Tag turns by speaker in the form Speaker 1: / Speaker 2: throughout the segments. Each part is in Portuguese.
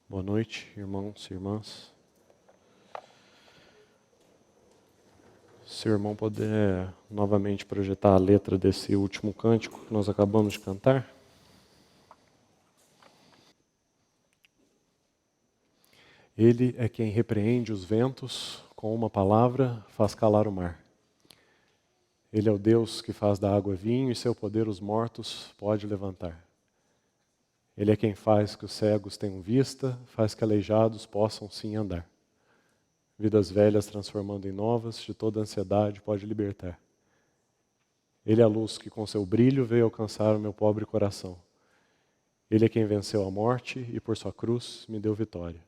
Speaker 1: Boa noite, irmãos e irmãs. Se o irmão puder novamente projetar a letra desse último cântico que nós acabamos de cantar. Ele é quem repreende os ventos, com uma palavra faz calar o mar. Ele é o Deus que faz da água vinho e seu poder os mortos pode levantar. Ele é quem faz que os cegos tenham vista, faz que aleijados possam sim andar. Vidas velhas transformando em novas, de toda ansiedade pode libertar. Ele é a luz que com seu brilho veio alcançar o meu pobre coração. Ele é quem venceu a morte e por sua cruz me deu vitória.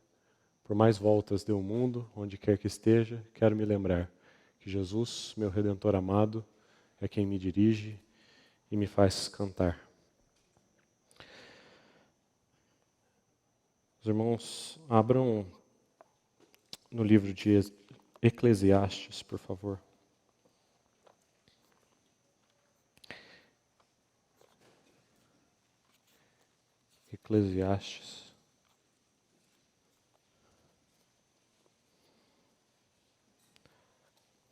Speaker 1: Por mais voltas deu o mundo, onde quer que esteja, quero me lembrar que Jesus, meu Redentor amado, é quem me dirige e me faz cantar. Os irmãos, abram no livro de Eclesiastes, por favor. Eclesiastes.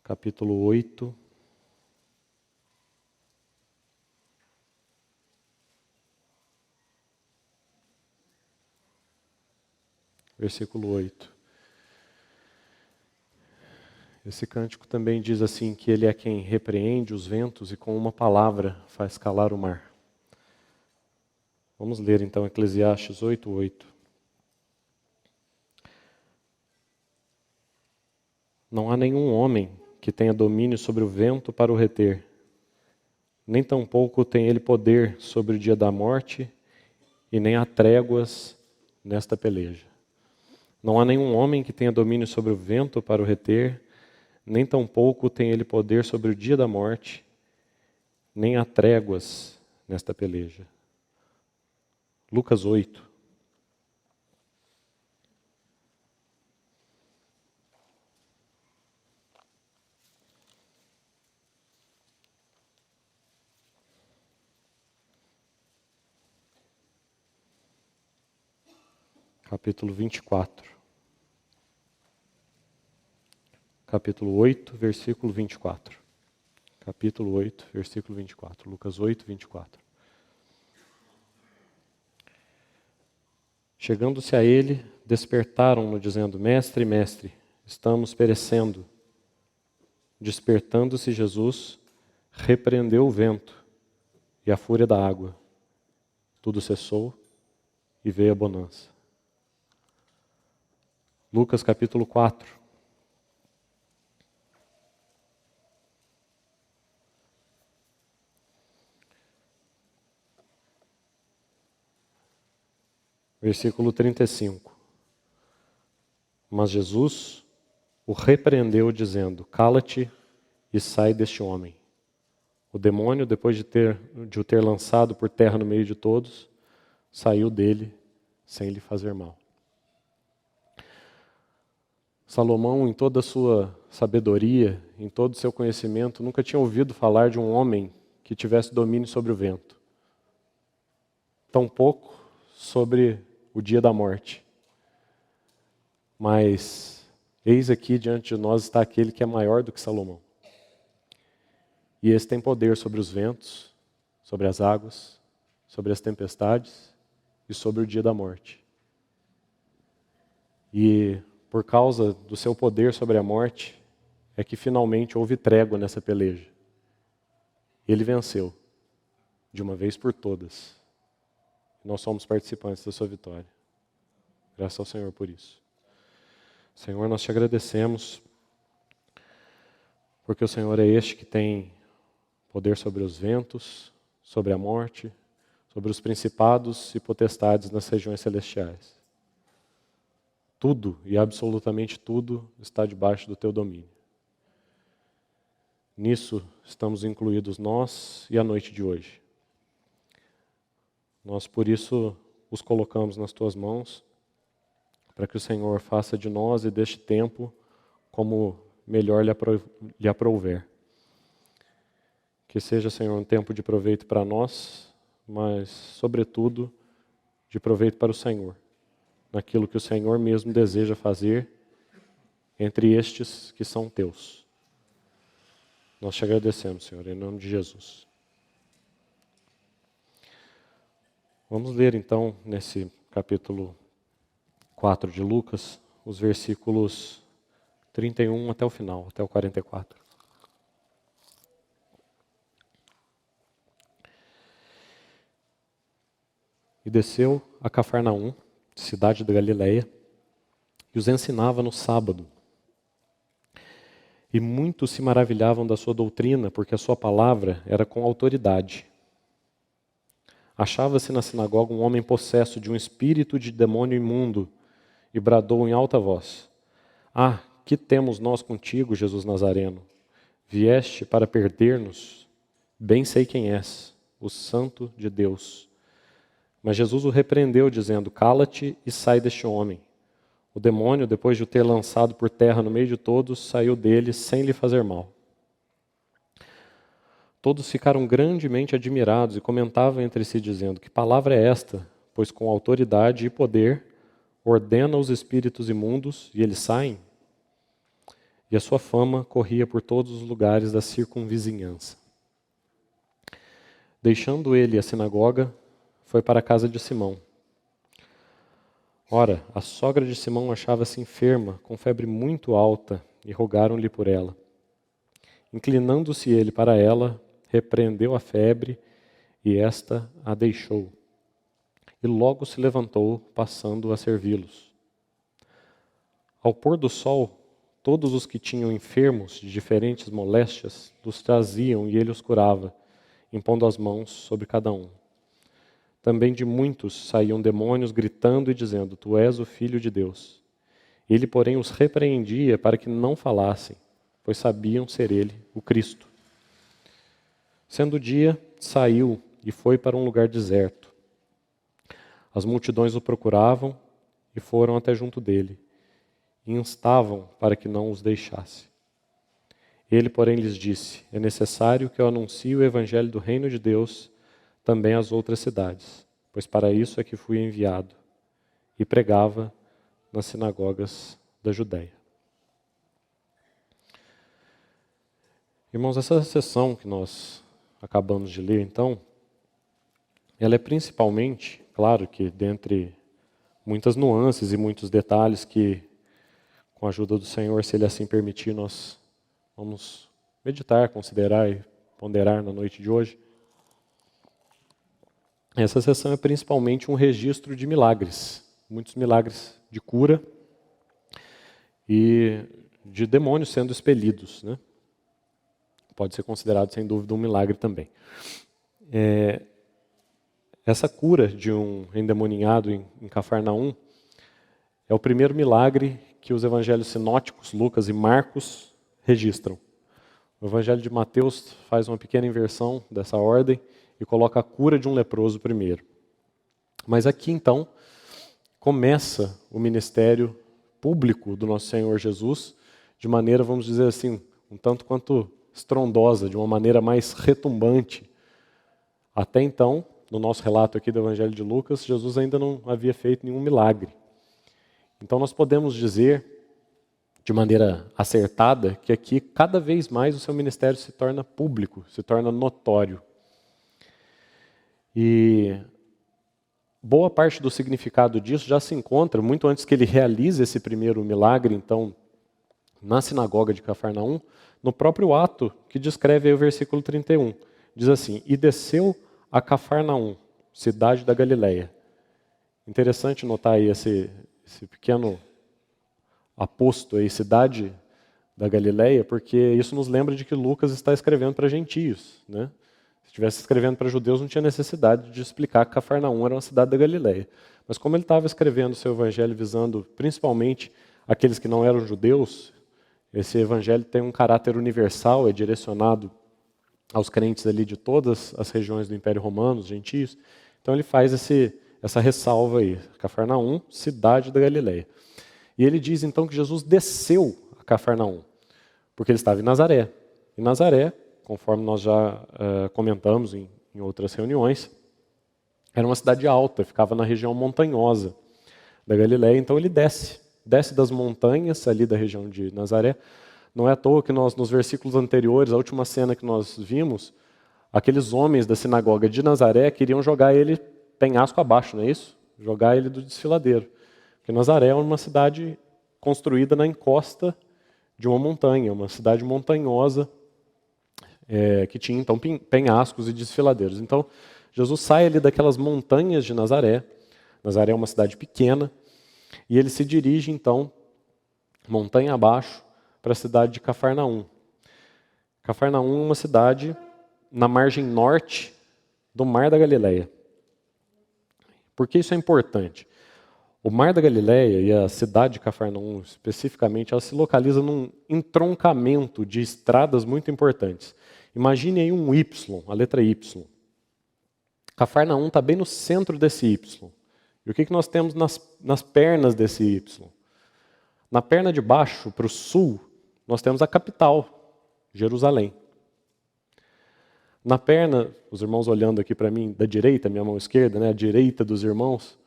Speaker 1: Capítulo 8. Versículo 8. Esse cântico também diz assim, que ele é quem repreende os ventos e com uma palavra faz calar o mar. Vamos ler então Eclesiastes 8:8. Não há nenhum homem que tenha domínio sobre o vento para o reter, nem tampouco tem ele poder sobre o dia da morte, e nem há tréguas nesta peleja. Não há nenhum homem que tenha domínio sobre o vento para o reter, nem tampouco tem ele poder sobre o dia da morte, nem há tréguas nesta peleja. Lucas 8. Capítulo 24. Capítulo 8, versículo 24. Capítulo 8, versículo 24. Lucas 8, 24. Chegando-se a ele, despertaram-no, dizendo: Mestre, mestre, estamos perecendo. Despertando-se Jesus, repreendeu o vento e a fúria da água. Tudo cessou e veio a bonança. Lucas capítulo 4. Versículo 35. Mas Jesus o repreendeu, dizendo: Cala-te e sai deste homem. O demônio, depois de o ter lançado por terra no meio de todos, saiu dele sem lhe fazer mal. Salomão, em toda a sua sabedoria, em todo o seu conhecimento, nunca tinha ouvido falar de um homem que tivesse domínio sobre o vento. Tampouco sobre o dia da morte. Mas eis aqui diante de nós está aquele que é maior do que Salomão. E esse tem poder sobre os ventos, sobre as águas, sobre as tempestades e sobre o dia da morte. E por causa do seu poder sobre a morte, é que finalmente houve trégua nessa peleja. Ele venceu, de uma vez por todas. Nós somos participantes da sua vitória. Graças ao Senhor por isso. Senhor, nós te agradecemos, porque o Senhor é este que tem poder sobre os ventos, sobre a morte, sobre os principados e potestades nas regiões celestiais. Tudo e absolutamente tudo está debaixo do teu domínio. Nisso estamos incluídos nós e a noite de hoje. Nós, por isso, os colocamos nas tuas mãos, para que o Senhor faça de nós e deste tempo como melhor lhe aprouver. Que seja, Senhor, um tempo de proveito para nós, mas, sobretudo, de proveito para o Senhor, naquilo que o Senhor mesmo deseja fazer entre estes que são teus. Nós te agradecemos, Senhor, em nome de Jesus. Vamos ler então, nesse capítulo 4 de Lucas, os versículos 31 até o final, até o 44. E desceu a Cafarnaum, cidade da Galileia, e os ensinava no sábado. E muitos se maravilhavam da sua doutrina, porque a sua palavra era com autoridade. Achava-se na sinagoga um homem possesso de um espírito de demônio imundo, e bradou em alta voz: Ah, que temos nós contigo, Jesus Nazareno? Vieste para perder-nos? Bem sei quem és, o Santo de Deus. Mas Jesus o repreendeu, dizendo: Cala-te e sai deste homem. O demônio, depois de o ter lançado por terra no meio de todos, saiu dele sem lhe fazer mal. Todos ficaram grandemente admirados e comentavam entre si, dizendo: Que palavra é esta? Pois com autoridade e poder ordena os espíritos imundos e eles saem. E a sua fama corria por todos os lugares da circunvizinhança. Deixando ele a sinagoga, foi para a casa de Simão. Ora, a sogra de Simão achava-se enferma, com febre muito alta, e rogaram-lhe por ela. Inclinando-se ele para ela, repreendeu a febre, e esta a deixou. E logo se levantou, passando a servi-los. Ao pôr do sol, todos os que tinham enfermos de diferentes moléstias os traziam e ele os curava, impondo as mãos sobre cada um. Também de muitos saíam demônios gritando e dizendo: Tu és o Filho de Deus. Ele, porém, os repreendia para que não falassem, pois sabiam ser ele o Cristo. Sendo dia, saiu e foi para um lugar deserto. As multidões o procuravam e foram até junto dele, e instavam para que não os deixasse. Ele, porém, lhes disse: É necessário que eu anuncie o evangelho do reino de Deus também às outras cidades, pois para isso é que fui enviado. E pregava nas sinagogas da Judéia. Irmãos, essa sessão que nós acabamos de ler, então, ela é principalmente, claro que dentre muitas nuances e muitos detalhes que, com a ajuda do Senhor, se Ele assim permitir, nós vamos meditar, considerar e ponderar na noite de hoje. Essa sessão é principalmente um registro de milagres, muitos milagres de cura e de demônios sendo expelidos, né? Pode ser considerado, sem dúvida, um milagre também. Essa cura de um endemoninhado em Cafarnaum é o primeiro milagre que os evangelhos sinóticos, Lucas e Marcos, registram. O evangelho de Mateus faz uma pequena inversão dessa ordem e coloca a cura de um leproso primeiro. Mas aqui, então, começa o ministério público do nosso Senhor Jesus de maneira, vamos dizer assim, um tanto quanto estrondosa, de uma maneira mais retumbante. Até então, no nosso relato aqui do Evangelho de Lucas, Jesus ainda não havia feito nenhum milagre. Então nós podemos dizer, de maneira acertada, que aqui cada vez mais o seu ministério se torna público, se torna notório. E boa parte do significado disso já se encontra, muito antes que ele realize esse primeiro milagre, então, na sinagoga de Cafarnaum, no próprio ato que descreve aí o versículo 31. Diz assim: E desceu a Cafarnaum, cidade da Galileia. Interessante notar aí esse pequeno aposto aí, cidade da Galileia, porque isso nos lembra de que Lucas está escrevendo para gentios, né? Se estivesse escrevendo para judeus, não tinha necessidade de explicar que Cafarnaum era uma cidade da Galileia. Mas como ele estava escrevendo o seu evangelho visando principalmente aqueles que não eram judeus, esse evangelho tem um caráter universal, é direcionado aos crentes ali de todas as regiões do Império Romano, os gentios. Então ele faz essa ressalva aí, Cafarnaum, cidade da Galileia. E ele diz então que Jesus desceu a Cafarnaum, porque ele estava em Nazaré. E Nazaré, conforme nós já comentamos em outras reuniões, era uma cidade alta, ficava na região montanhosa. da Galileia, então ele desce das montanhas ali da região de Nazaré. Não é à toa que nos versículos anteriores, a última cena que nós vimos, aqueles homens da sinagoga de Nazaré queriam jogar ele penhasco abaixo, não é isso? Jogar ele do desfiladeiro. Porque Nazaré é uma cidade construída na encosta de uma montanha, uma cidade montanhosa, que tinha então penhascos e desfiladeiros. Então, Jesus sai ali daquelas montanhas de Nazaré. Nazaré é uma cidade pequena, e ele se dirige então, montanha abaixo, para a cidade de Cafarnaum. Cafarnaum é uma cidade na margem norte do Mar da Galileia. Por que isso é importante? O Mar da Galileia e a cidade de Cafarnaum, especificamente, ela se localiza num entroncamento de estradas muito importantes. Imagine aí um Y, a letra Y. Cafarnaum está bem no centro desse Y. E o que nós temos nas pernas desse Y? Na perna de baixo, para o sul, nós temos a capital, Jerusalém. Na perna, os irmãos olhando aqui para mim, da direita, minha mão esquerda, né, a direita dos irmãos,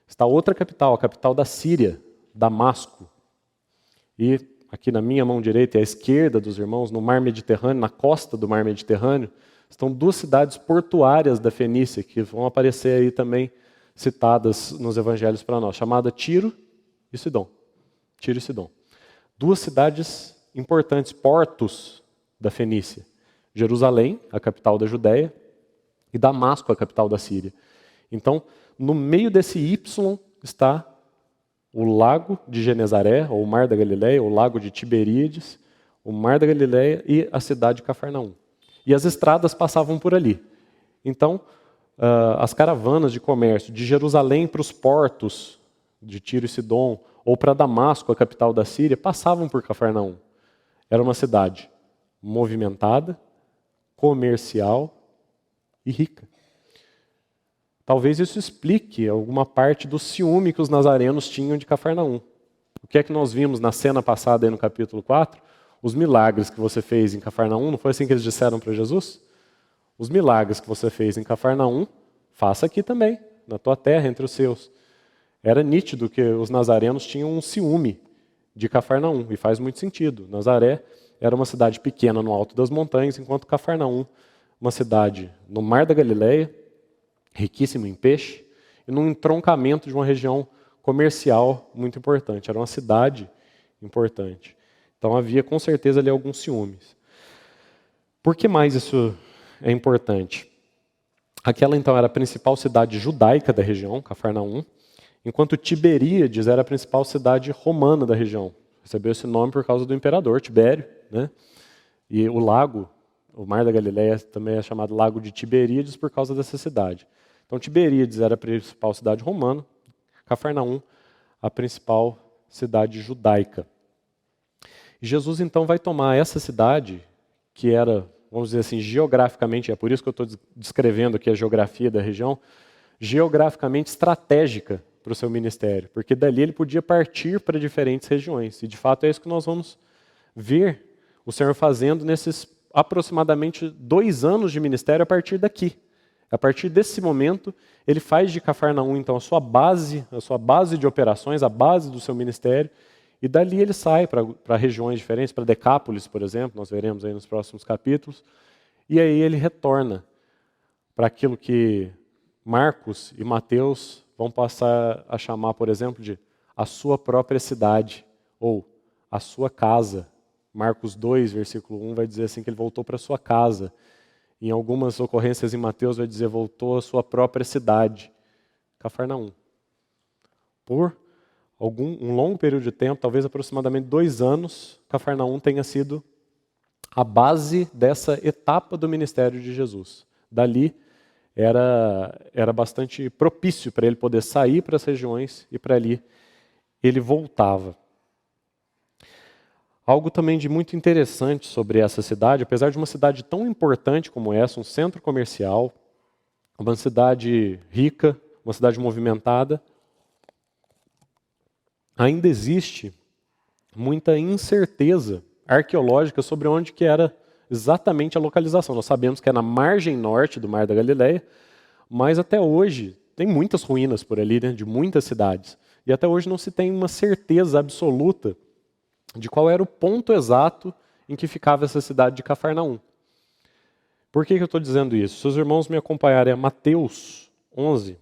Speaker 1: está outra capital, a capital da Síria, Damasco. E aqui na minha mão direita e à esquerda dos irmãos, no Mar Mediterrâneo, na costa do Mar Mediterrâneo, estão duas cidades portuárias da Fenícia, que vão aparecer aí também citadas nos evangelhos para nós, chamada Tiro e Sidom. Tiro e Sidom. Duas cidades importantes, portos da Fenícia. Jerusalém, a capital da Judéia, e Damasco, a capital da Síria. Então, no meio desse Y está o lago de Genezaré, ou o Mar da Galileia, o lago de Tiberíades, o Mar da Galileia e a cidade de Cafarnaum. E as estradas passavam por ali. Então, as caravanas de comércio de Jerusalém para os portos de Tiro e Sidom, ou para Damasco, a capital da Síria, passavam por Cafarnaum. Era uma cidade movimentada, comercial e rica. Talvez isso explique alguma parte do ciúme que os nazarenos tinham de Cafarnaum. O que é que nós vimos na cena passada aí no capítulo 4? Os milagres que você fez em Cafarnaum, não foi assim que eles disseram para Jesus? Os milagres que você fez em Cafarnaum, faça aqui também, na tua terra, entre os seus. Era nítido que os nazarenos tinham um ciúme de Cafarnaum, e faz muito sentido. Nazaré era uma cidade pequena no alto das montanhas, enquanto Cafarnaum, uma cidade no Mar da Galileia, riquíssimo em peixe, e num entroncamento de uma região comercial muito importante. Era uma cidade importante. Então havia com certeza ali alguns ciúmes. Por que mais isso é importante? Aquela então era a principal cidade judaica da região, Cafarnaum, enquanto Tiberíades era a principal cidade romana da região. Recebeu esse nome por causa do imperador Tibério, né? E o lago, o Mar da Galileia também é chamado Lago de Tiberíades por causa dessa cidade. Então Tiberíades era a principal cidade romana, Cafarnaum a principal cidade judaica. E Jesus então vai tomar essa cidade, que era, vamos dizer assim, geograficamente, é por isso que eu estou descrevendo aqui a geografia da região, geograficamente estratégica para o seu ministério, porque dali ele podia partir para diferentes regiões. E de fato é isso que nós vamos ver o Senhor fazendo nesses aproximadamente 2 anos de ministério a partir daqui. A partir desse momento, ele faz de Cafarnaum então a sua base de operações, a base do seu ministério, e dali ele sai para regiões diferentes, para Decápolis, por exemplo, nós veremos aí nos próximos capítulos, e aí ele retorna para aquilo que Marcos e Mateus vão passar a chamar, por exemplo, de a sua própria cidade, ou a sua casa. Marcos 2, versículo 1, vai dizer assim que ele voltou para a sua casa. Em algumas ocorrências em Mateus vai dizer voltou à sua própria cidade, Cafarnaum. Por um longo período de tempo, talvez aproximadamente 2 anos, Cafarnaum tenha sido a base dessa etapa do ministério de Jesus. Dali era bastante propício para ele poder sair para as regiões e para ali ele voltava. Algo também de muito interessante sobre essa cidade, apesar de uma cidade tão importante como essa, um centro comercial, uma cidade rica, uma cidade movimentada, ainda existe muita incerteza arqueológica sobre onde que era exatamente a localização. Nós sabemos que é na margem norte do Mar da Galileia, mas até hoje tem muitas ruínas por ali, né, de muitas cidades. E até hoje não se tem uma certeza absoluta de qual era o ponto exato em que ficava essa cidade de Cafarnaum. Por que eu estou dizendo isso? Se os irmãos me acompanharem a Mateus 11,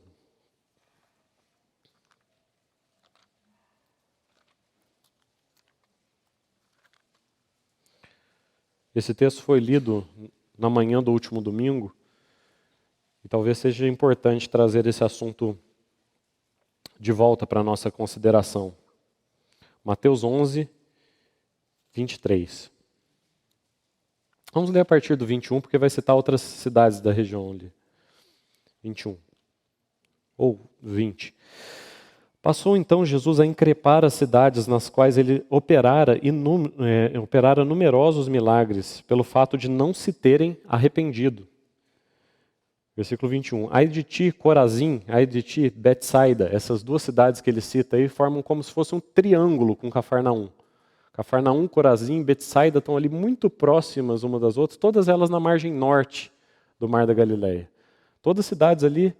Speaker 1: esse texto foi lido na manhã do último domingo, e talvez seja importante trazer esse assunto de volta para a nossa consideração. Mateus 11, 23. Vamos ler a partir do 21, porque vai citar outras cidades da região ali. 21. Ou 20. Passou então Jesus a increpar as cidades nas quais ele operara numerosos milagres, pelo fato de não se terem arrependido. Versículo 21. Ai de ti, Corazim, ai de ti, Betsaida. Essas duas cidades que ele cita aí formam como se fosse um triângulo com Cafarnaum. Cafarnaum, Corazim e Betsaida estão ali muito próximas uma das outras, todas elas na margem norte do Mar da Galileia. Todas cidades ali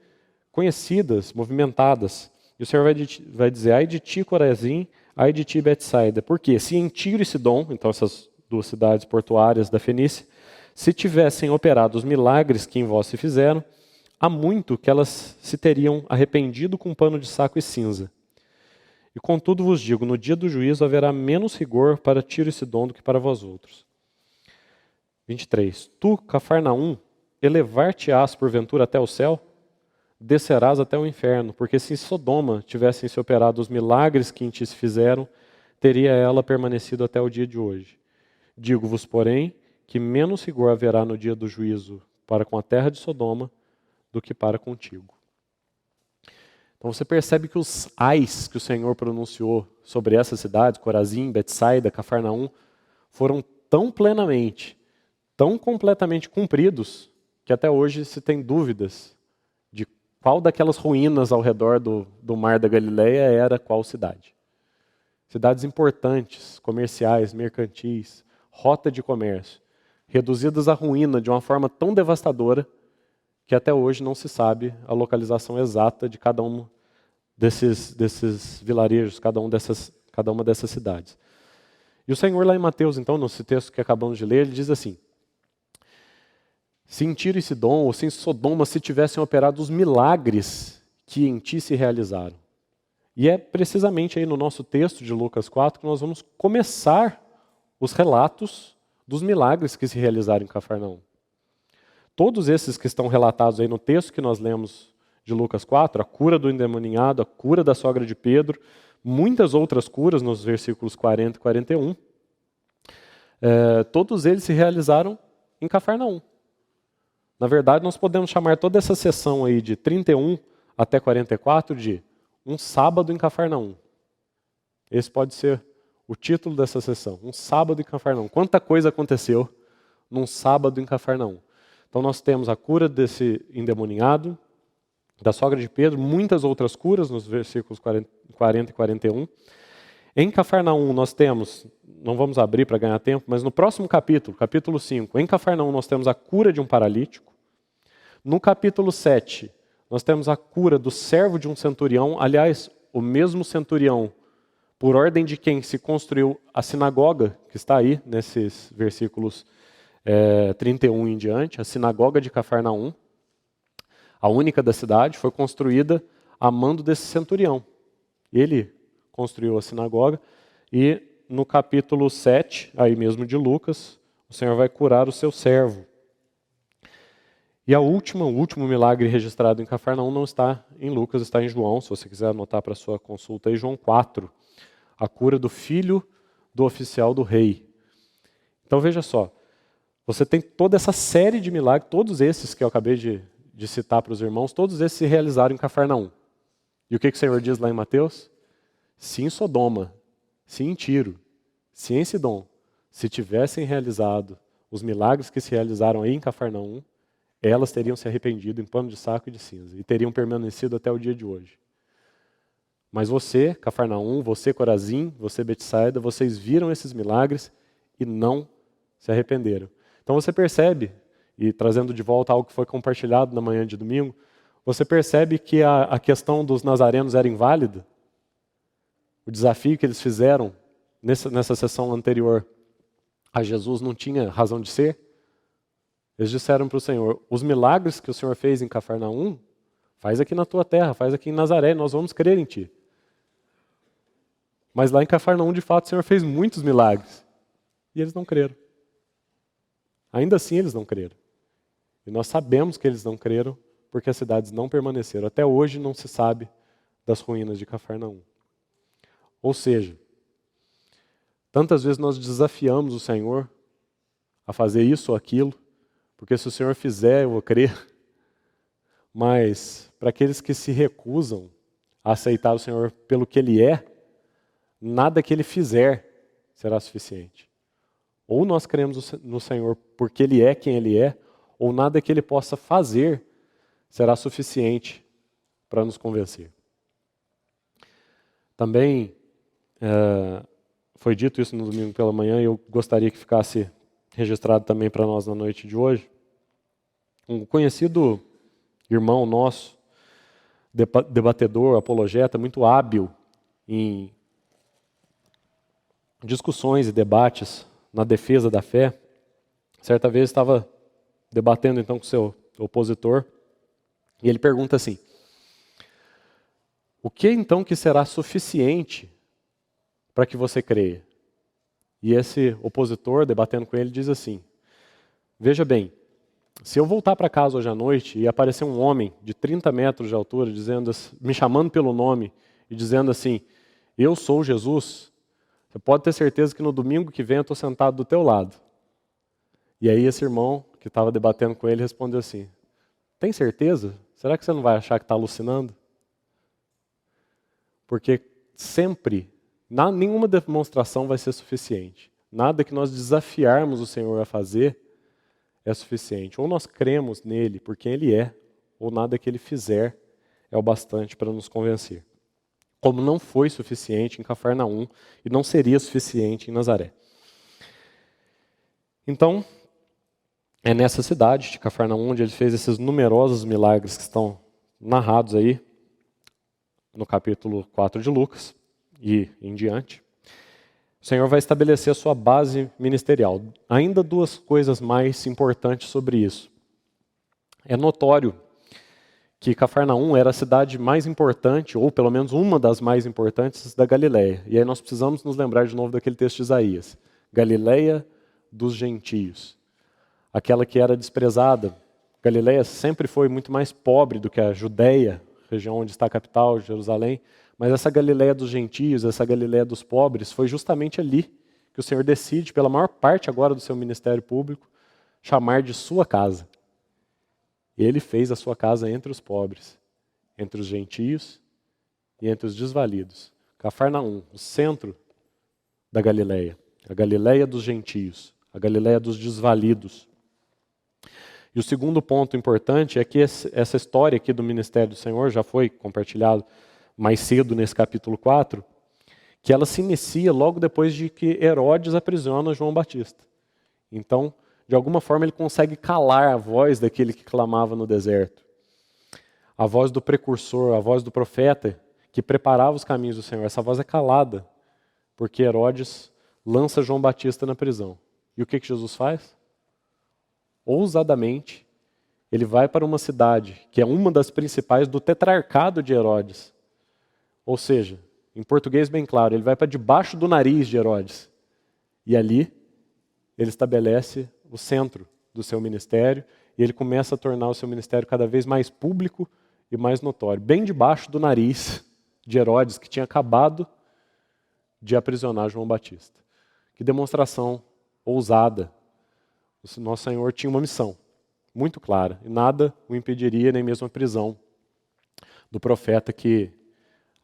Speaker 1: conhecidas, movimentadas. E o Senhor vai dizer, ai de ti, Corazim, ai de ti, Betsaida. Por quê? Se em Tiro e Sidom, então essas duas cidades portuárias da Fenícia, se tivessem operado os milagres que em vós se fizeram, há muito que elas se teriam arrependido com pano de saco e cinza. E contudo vos digo, no dia do juízo haverá menos rigor para Tiro e Sidom do que para vós outros. 23. Tu, Cafarnaum, elevar-te-ás porventura até o céu? Descerás até o inferno, porque se em Sodoma tivessem se operado os milagres que em ti se fizeram, teria ela permanecido até o dia de hoje. Digo-vos, porém, que menos rigor haverá no dia do juízo para com a terra de Sodoma do que para contigo. Então você percebe que os ais que o Senhor pronunciou sobre essas cidades, Corazim, Betsaida, Cafarnaum, foram tão plenamente, tão completamente cumpridos, que até hoje se tem dúvidas de qual daquelas ruínas ao redor do Mar da Galileia era qual cidade. Cidades importantes, comerciais, mercantis, rota de comércio, reduzidas à ruína de uma forma tão devastadora que até hoje não se sabe a localização exata de cada um desses vilarejos, cada uma dessas cidades. E o Senhor lá em Mateus, então, nesse texto que acabamos de ler, ele diz assim, se em Tiro e Sidom, ou se em Sodoma, se tivessem operado os milagres que em ti se realizaram. E é precisamente aí no nosso texto de Lucas 4 que nós vamos começar os relatos dos milagres que se realizaram em Cafarnaum. Todos esses que estão relatados aí no texto que nós lemos de Lucas 4, a cura do endemoniado, a cura da sogra de Pedro, muitas outras curas nos versículos 40 e 41, todos eles se realizaram em Cafarnaum. Na verdade, nós podemos chamar toda essa sessão aí de 31 até 44 de um sábado em Cafarnaum. Esse pode ser o título dessa sessão, um sábado em Cafarnaum. Quanta coisa aconteceu num sábado em Cafarnaum. Então nós temos a cura desse endemoniado, da sogra de Pedro, muitas outras curas nos versículos 40 e 41. Em Cafarnaum nós temos, não vamos abrir para ganhar tempo, mas no próximo capítulo, capítulo 5, em Cafarnaum nós temos a cura de um paralítico. No capítulo 7, nós temos a cura do servo de um centurião, aliás, o mesmo centurião, por ordem de quem se construiu a sinagoga, que está aí nesses versículos 31 em diante, a sinagoga de Cafarnaum, a única da cidade, foi construída a mando desse centurião. Ele construiu a sinagoga e no capítulo 7, aí mesmo de Lucas, o Senhor vai curar o seu servo. E o último milagre registrado em Cafarnaum não está em Lucas, está em João, se você quiser anotar para a sua consulta aí, João 4, a cura do filho do oficial do rei. Então veja só, você tem toda essa série de milagres, todos esses que eu acabei de citar para os irmãos, todos esses se realizaram em Cafarnaum. E o que o Senhor diz lá em Mateus? Se em Sodoma, se em Tiro, se em Sidom, se tivessem realizado os milagres que se realizaram aí em Cafarnaum, elas teriam se arrependido em pano de saco e de cinza e teriam permanecido até o dia de hoje. Mas você, Cafarnaum, você, Corazim, você, Betsaida, vocês viram esses milagres e não se arrependeram. Então você percebe, e trazendo de volta algo que foi compartilhado na manhã de domingo, você percebe que a questão dos nazarenos era inválida? o desafio que eles fizeram nessa sessão anterior a Jesus não tinha razão de ser? Eles disseram para o Senhor, os milagres que o Senhor fez em Cafarnaum, faz aqui na tua terra, faz aqui em Nazaré, nós vamos crer em ti. Mas lá em Cafarnaum, de fato, o Senhor fez muitos milagres. E eles não creram. Ainda assim, eles não creram. E nós sabemos que eles não creram porque as cidades não permaneceram. Até hoje não se sabe das ruínas de Cafarnaum. Ou seja, tantas vezes nós desafiamos o Senhor a fazer isso ou aquilo, porque se o Senhor fizer, eu vou crer. Mas para aqueles que se recusam a aceitar o Senhor pelo que Ele é, nada que Ele fizer será suficiente. Ou nós cremos no Senhor porque Ele é quem Ele é, ou nada que Ele possa fazer será suficiente para nos convencer. Também foi dito isso no domingo pela manhã e eu gostaria que ficasse registrado também para nós na noite de hoje. Um conhecido irmão nosso, debatedor, apologeta, muito hábil em discussões e debates na defesa da fé, certa vez estava debatendo então com seu opositor e ele pergunta assim: o que então que será suficiente para que você creia? E esse opositor, debatendo com ele, diz assim: veja bem, se eu voltar para casa hoje à noite e aparecer um homem de 30 metros de altura, me chamando pelo nome e dizendo assim, eu sou Jesus, você pode ter certeza que no domingo que vem eu estou sentado do teu lado. E aí esse irmão que estava debatendo com ele respondeu assim, tem certeza? Será que você não vai achar que está alucinando? Porque sempre, nenhuma demonstração vai ser suficiente. Nada que nós desafiarmos o Senhor a fazer é suficiente. Ou nós cremos nele por quem ele é, ou nada que ele fizer é o bastante para nos convencer. Como não foi suficiente em Cafarnaum e não seria suficiente em Nazaré. Então, é nessa cidade de Cafarnaum onde ele fez esses numerosos milagres que estão narrados aí no capítulo 4 de Lucas e em diante. O Senhor vai estabelecer a sua base ministerial. Ainda duas coisas mais importantes sobre isso. É notório que Cafarnaum era a cidade mais importante, ou pelo menos uma das mais importantes da Galileia. E aí nós precisamos nos lembrar de novo daquele texto de Isaías. Galileia dos gentios. Aquela que era desprezada. Galileia sempre foi muito mais pobre do que a Judeia, região onde está a capital, Jerusalém. Mas essa Galileia dos gentios, essa Galileia dos pobres, foi justamente ali que o Senhor decide, pela maior parte agora do seu ministério público, chamar de sua casa. Ele fez a sua casa entre os pobres, entre os gentios e entre os desvalidos. Cafarnaum, o centro da Galileia, a Galileia dos gentios, a Galileia dos desvalidos. E o segundo ponto importante é que essa história aqui do ministério do Senhor já foi compartilhado mais cedo nesse capítulo 4, que ela se inicia logo depois de que Herodes aprisiona João Batista. Então, de alguma forma, ele consegue calar a voz daquele que clamava no deserto. A voz do precursor, a voz do profeta que preparava os caminhos do Senhor. Essa voz é calada, porque Herodes lança João Batista na prisão. E o que Jesus faz? Ousadamente, ele vai para uma cidade que é uma das principais do tetrarcado de Herodes. Ou seja, em português bem claro, ele vai para debaixo do nariz de Herodes. E ali, ele estabelece o centro do seu ministério e ele começa a tornar o seu ministério cada vez mais público e mais notório. Bem debaixo do nariz de Herodes, que tinha acabado de aprisionar João Batista. Que demonstração ousada. O nosso Senhor tinha uma missão muito clara. E nada o impediria, nem mesmo a prisão do profeta que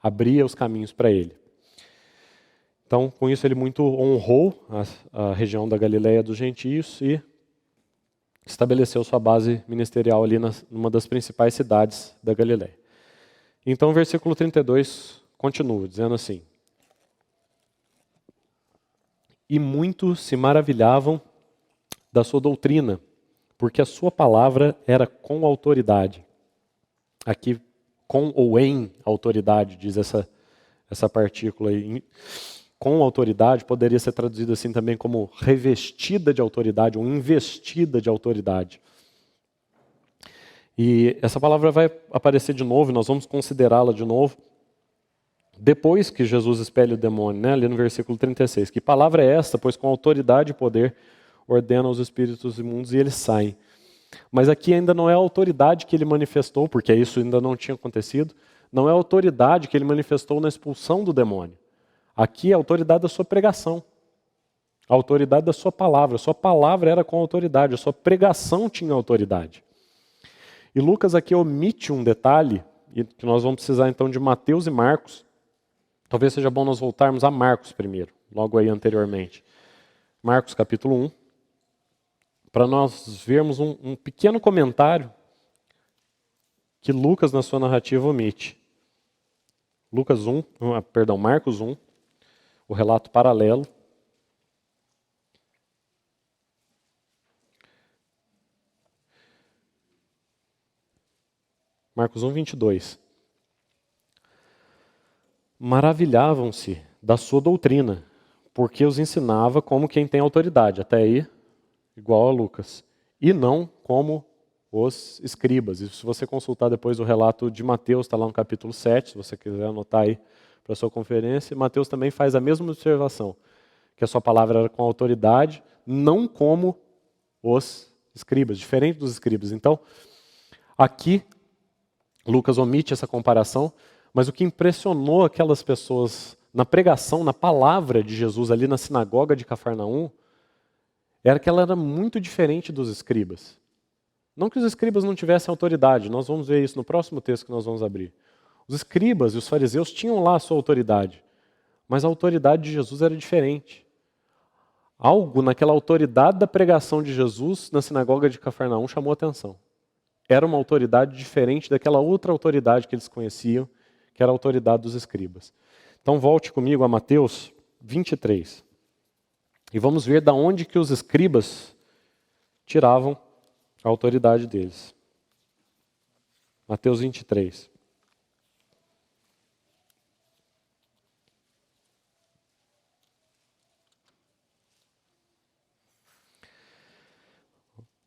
Speaker 1: abria os caminhos para ele. Então, com isso, ele muito honrou a região da Galileia dos gentios e estabeleceu sua base ministerial ali numa das principais cidades da Galileia. Então, o versículo 32 continua, dizendo assim: e muitos se maravilhavam da sua doutrina, porque a sua palavra era com autoridade. Aqui, com ou em autoridade, diz essa essa partícula aí, com autoridade, poderia ser traduzido assim também como revestida de autoridade ou investida de autoridade. E essa palavra vai aparecer de novo, e nós vamos considerá-la de novo, depois que Jesus expele o demônio, né, ali no versículo 36. Que palavra é esta? Pois com autoridade e poder ordena os espíritos imundos e eles saem. Mas aqui ainda não é a autoridade que ele manifestou, porque isso ainda não tinha acontecido, não é a autoridade que ele manifestou na expulsão do demônio. Aqui é a autoridade da sua pregação, a autoridade da sua palavra. A sua palavra era com autoridade, a sua pregação tinha autoridade. E Lucas aqui omite um detalhe, e que nós vamos precisar então de Mateus e Marcos. Talvez seja bom nós voltarmos a Marcos primeiro, logo aí anteriormente. Marcos capítulo 1, para nós vermos um pequeno comentário que Lucas na sua narrativa omite. Marcos 1, o relato paralelo. Marcos 1, 22. Maravilhavam-se da sua doutrina, porque os ensinava como quem tem autoridade. Até aí, igual a Lucas. E não como os escribas. E se você consultar depois o relato de Mateus, está lá no capítulo 7, se você quiser anotar aí para a sua conferência, Mateus também faz a mesma observação, que a sua palavra era com autoridade, não como os escribas, diferente dos escribas. Então, aqui, Lucas omite essa comparação, mas o que impressionou aquelas pessoas na pregação, na palavra de Jesus ali na sinagoga de Cafarnaum, era que ela era muito diferente dos escribas. Não que os escribas não tivessem autoridade, nós vamos ver isso no próximo texto que nós vamos abrir. Os escribas e os fariseus tinham lá a sua autoridade, mas a autoridade de Jesus era diferente. Algo naquela autoridade da pregação de Jesus na sinagoga de Cafarnaum chamou a atenção. Era uma autoridade diferente daquela outra autoridade que eles conheciam, que era a autoridade dos escribas. Então volte comigo a Mateus 23. E vamos ver de onde que os escribas tiravam a autoridade deles. Mateus 23.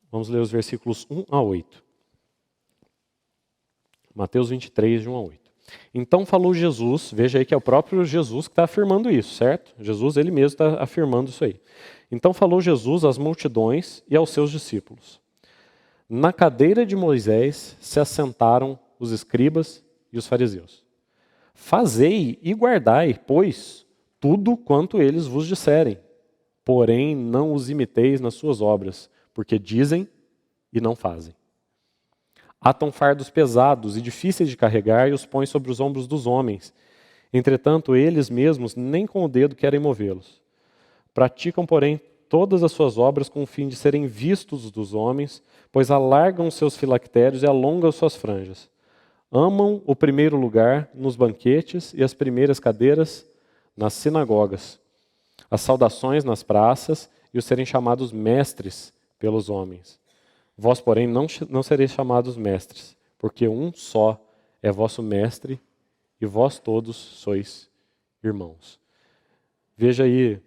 Speaker 1: Vamos ler os versículos 1 a 8. Mateus 23, de 1 a 8. Então falou Jesus, veja aí que é o próprio Jesus que está afirmando isso, certo? Jesus, ele mesmo está afirmando isso aí. Então falou Jesus às multidões e aos seus discípulos. Na cadeira de Moisés se assentaram os escribas e os fariseus. Fazei e guardai, pois, tudo quanto eles vos disserem. Porém, não os imiteis nas suas obras, porque dizem e não fazem. Atam fardos pesados e difíceis de carregar e os põem sobre os ombros dos homens. Entretanto, eles mesmos nem com o dedo querem movê-los. Praticam, porém, todas as suas obras com o fim de serem vistos dos homens, pois alargam seus filactérios e alongam suas franjas. Amam o primeiro lugar nos banquetes e as primeiras cadeiras nas sinagogas, as saudações nas praças e os serem chamados mestres pelos homens. Vós, porém, não sereis chamados mestres, porque um só é vosso mestre e vós todos sois irmãos. Veja aí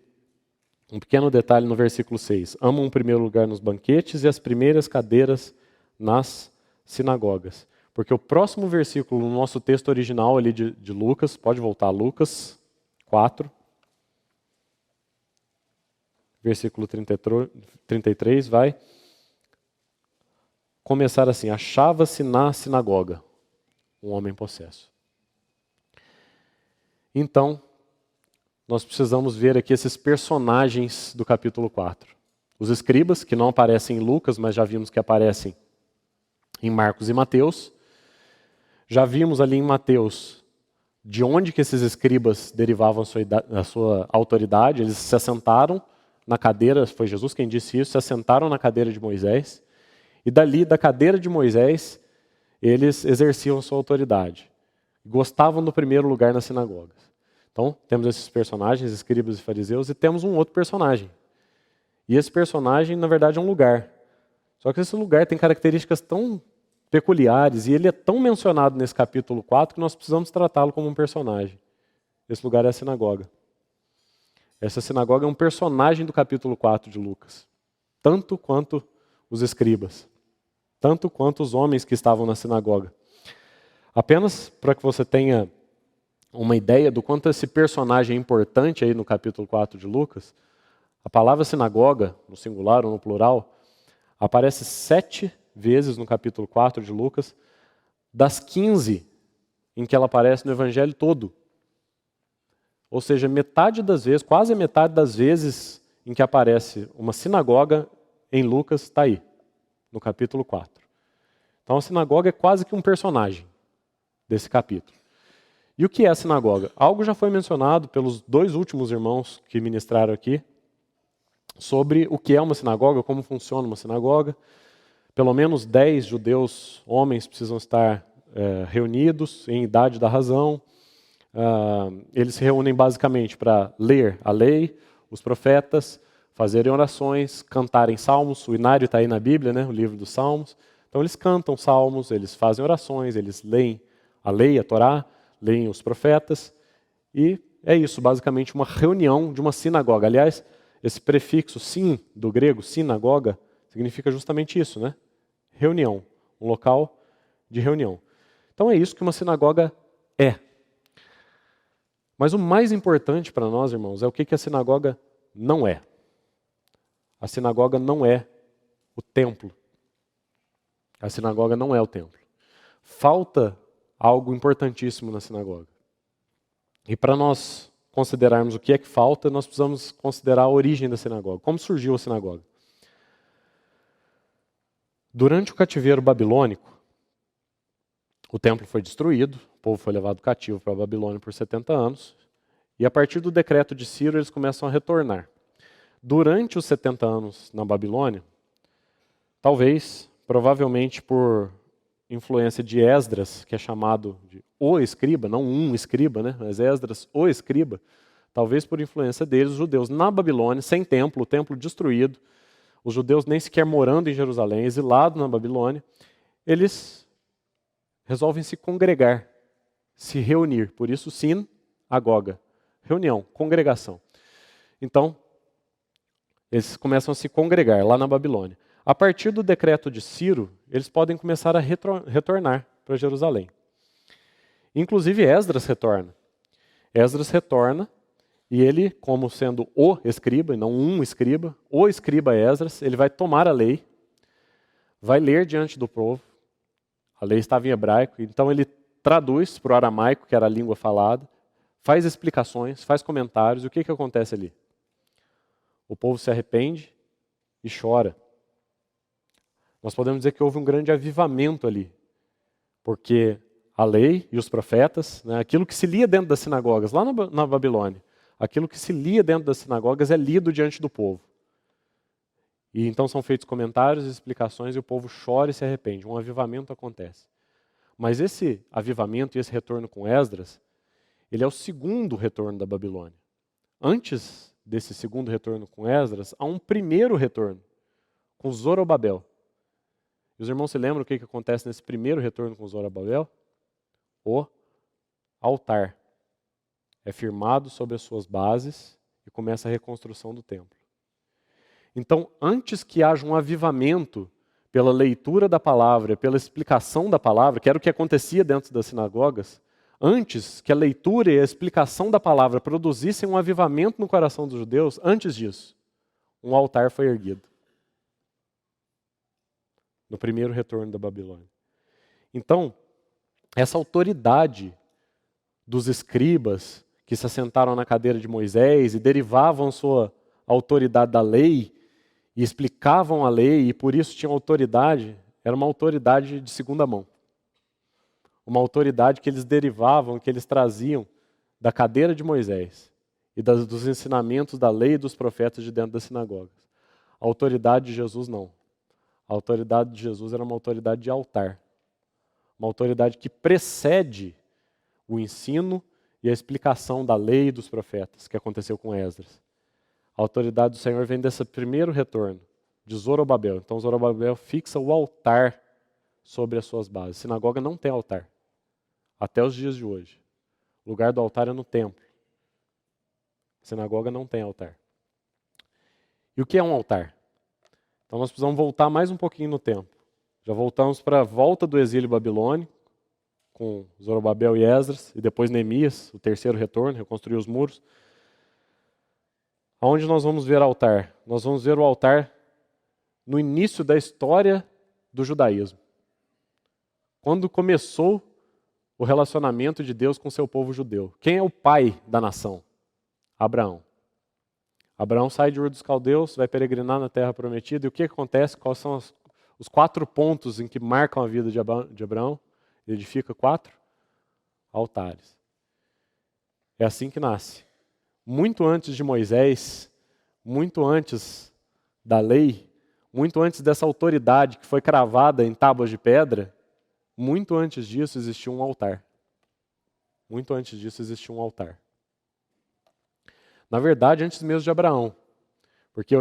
Speaker 1: um pequeno detalhe no versículo 6. Amam o primeiro lugar nos banquetes e as primeiras cadeiras nas sinagogas. Porque o próximo versículo no nosso texto original ali de Lucas, pode voltar a Lucas 4, versículo 33, vai começar assim: achava-se na sinagoga um homem possesso. Então, nós precisamos ver aqui esses personagens do capítulo 4. Os escribas, que não aparecem em Lucas, mas já vimos que aparecem em Marcos e Mateus. Já vimos ali em Mateus de onde que esses escribas derivavam a sua autoridade. Eles se assentaram na cadeira, foi Jesus quem disse isso, se assentaram na cadeira de Moisés. E dali, da cadeira de Moisés, eles exerciam sua autoridade. Gostavam do primeiro lugar nas sinagogas. Então, temos esses personagens, escribas e fariseus, e temos um outro personagem. E esse personagem, na verdade, é um lugar. Só que esse lugar tem características tão peculiares, e ele é tão mencionado nesse capítulo 4, que nós precisamos tratá-lo como um personagem. esse lugar é a sinagoga. Essa sinagoga é um personagem do capítulo 4 de Lucas, tanto quanto os escribas, tanto quanto os homens que estavam na sinagoga. Apenas para que você tenha uma ideia do quanto esse personagem é importante aí no capítulo 4 de Lucas, a palavra sinagoga, no singular ou no plural, aparece 7 vezes no capítulo 4 de Lucas, das 15 em que ela aparece no evangelho todo. Ou seja, metade das vezes, quase a metade das vezes em que aparece uma sinagoga em Lucas está aí, no capítulo 4. Então a sinagoga é quase que um personagem desse capítulo. E o que é a sinagoga? Algo já foi mencionado pelos 2 últimos irmãos que ministraram aqui, sobre o que é uma sinagoga, como funciona uma sinagoga. Pelo menos 10 judeus, homens, precisam estar reunidos em idade da razão. Eles se reúnem basicamente para ler a lei, os profetas, fazerem orações, cantarem salmos. O Inário está aí na Bíblia, né, o livro dos Salmos. Então eles cantam salmos, eles fazem orações, eles leem a lei, a Torá, leem os profetas. E é isso, basicamente uma reunião de uma sinagoga. Aliás, esse prefixo sin, do grego, sinagoga, significa justamente isso, né? Reunião, um local de reunião. Então é isso que uma sinagoga é. Mas o mais importante para nós, irmãos, é o que a sinagoga não é. A sinagoga não é o templo. A sinagoga não é o templo. Falta algo importantíssimo na sinagoga. E para nós considerarmos o que é que falta, nós precisamos considerar a origem da sinagoga. Como surgiu a sinagoga? Durante o cativeiro babilônico, o templo foi destruído, o povo foi levado cativo para a Babilônia por 70 anos, e a partir do decreto de Ciro eles começam a retornar. Durante os 70 anos na Babilônia, talvez, provavelmente por influência de Esdras, que é chamado de o escriba, não um escriba, né? Mas Esdras, o escriba, talvez por influência deles, os judeus na Babilônia, sem templo, o templo destruído, os judeus nem sequer morando em Jerusalém, exilados na Babilônia, eles resolvem se congregar, se reunir. Por isso, sinagoga, reunião, congregação. Então, eles começam a se congregar lá na Babilônia. A partir do decreto de Ciro, eles podem começar a retornar para Jerusalém. Inclusive Esdras retorna. Esdras retorna e ele, como sendo o escriba, e não um escriba, o escriba Esdras, ele vai tomar a lei, vai ler diante do povo. A lei estava em hebraico, então ele traduz para o aramaico, que era a língua falada, faz explicações, faz comentários. E o que acontece ali? O povo se arrepende e chora. Nós podemos dizer que houve um grande avivamento ali, porque a lei e os profetas, né, aquilo que se lia dentro das sinagogas, lá na Babilônia, aquilo que se lia dentro das sinagogas é lido diante do povo. E então são feitos comentários e explicações e o povo chora e se arrepende. Um avivamento acontece. Mas esse avivamento e esse retorno com Esdras, ele é o segundo retorno da Babilônia. Antes desse segundo retorno com Esdras, há um primeiro retorno com Zorobabel. E os irmãos se lembram o que acontece nesse primeiro retorno com Zorobabel? O altar é firmado sobre as suas bases e começa a reconstrução do templo. Então, antes que haja um avivamento pela leitura da palavra, pela explicação da palavra, que era o que acontecia dentro das sinagogas, antes que a leitura e a explicação da palavra produzissem um avivamento no coração dos judeus, antes disso, um altar foi erguido. No primeiro retorno da Babilônia. Então, essa autoridade dos escribas que se assentaram na cadeira de Moisés e derivavam sua autoridade da lei e explicavam a lei e por isso tinham autoridade, era uma autoridade de segunda mão. Uma autoridade que eles derivavam, que eles traziam da cadeira de Moisés e dos ensinamentos da lei e dos profetas de dentro das sinagogas. A autoridade de Jesus não. A autoridade de Jesus era uma autoridade de altar. Uma autoridade que precede o ensino e a explicação da lei e dos profetas, que aconteceu com Esdras. A autoridade do Senhor vem desse primeiro retorno, de Zorobabel. Então Zorobabel fixa o altar sobre as suas bases. A sinagoga não tem altar, até os dias de hoje. O lugar do altar é no templo. sinagoga não tem altar. E o que é um altar? Então nós precisamos voltar mais um pouquinho no tempo. Já voltamos para a volta do exílio babilônico, com Zorobabel e Esdras, e depois Neemias, o terceiro retorno, reconstruir os muros. Aonde nós vamos ver altar? Nós vamos ver o altar no início da história do judaísmo. Quando começou o relacionamento de Deus com seu povo judeu. Quem é o pai da nação? Abraão. Abraão sai de Ur dos Caldeus, vai peregrinar na terra prometida, e o que acontece? Quais são os 4 pontos em que marcam a vida de Abraão? Ele edifica 4 altares. É assim que nasce. Muito antes de Moisés, muito antes da lei, muito antes dessa autoridade que foi cravada em tábuas de pedra, muito antes disso existia um altar. Muito antes disso existia um altar. Na verdade, antes mesmo de Abraão. Porque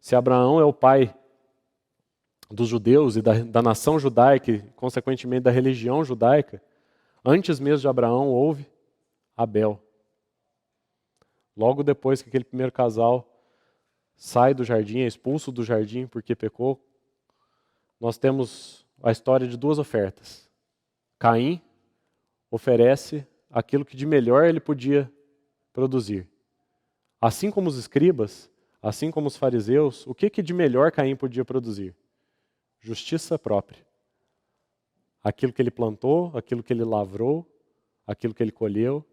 Speaker 1: se Abraão é o pai dos judeus e da nação judaica e, consequentemente, da religião judaica, antes mesmo de Abraão houve Abel. Logo depois que aquele primeiro casal sai do jardim, é expulso do jardim porque pecou, nós temos a história de 2 ofertas. Caim oferece aquilo que de melhor ele podia produzir. Assim como os escribas, assim como os fariseus, o que de melhor Caim podia produzir? Justiça própria. Aquilo que ele plantou, aquilo que ele lavrou, aquilo que ele colheu.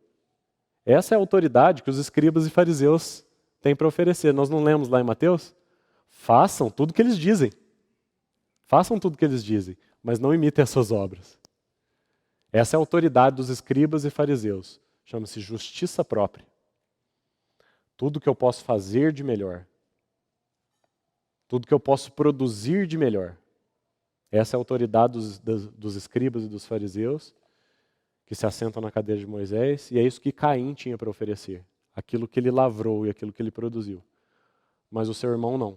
Speaker 1: Essa é a autoridade que os escribas e fariseus têm para oferecer. Nós não lemos lá em Mateus? Façam tudo o que eles dizem. Façam tudo o que eles dizem, mas não imitem as suas obras. Essa é a autoridade dos escribas e fariseus. Chama-se justiça própria. Tudo que eu posso fazer de melhor. Tudo que eu posso produzir de melhor. Essa é a autoridade dos escribas e dos fariseus, que se assentam na cadeira de Moisés, e é isso que Caim tinha para oferecer. Aquilo que ele lavrou e aquilo que ele produziu. Mas o seu irmão não.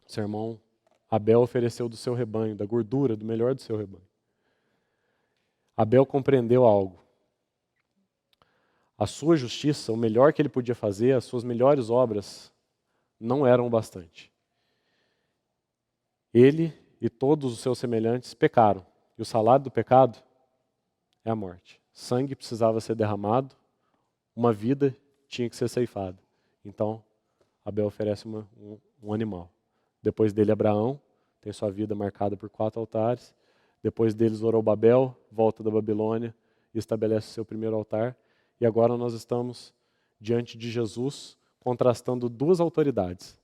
Speaker 1: O seu irmão Abel ofereceu do seu rebanho, da gordura, do melhor do seu rebanho. Abel compreendeu algo. A sua justiça, o melhor que ele podia fazer, as suas melhores obras, não eram o bastante. Ele e todos os seus semelhantes pecaram. E o salário do pecado é a morte. Sangue precisava ser derramado, uma vida tinha que ser ceifada. Então, Abel oferece um animal. Depois dele, Abraão, tem sua vida marcada por 4 altares. Depois dele, Zorobabel, volta da Babilônia e estabelece o seu primeiro altar. E agora nós estamos diante de Jesus, contrastando 2 autoridades.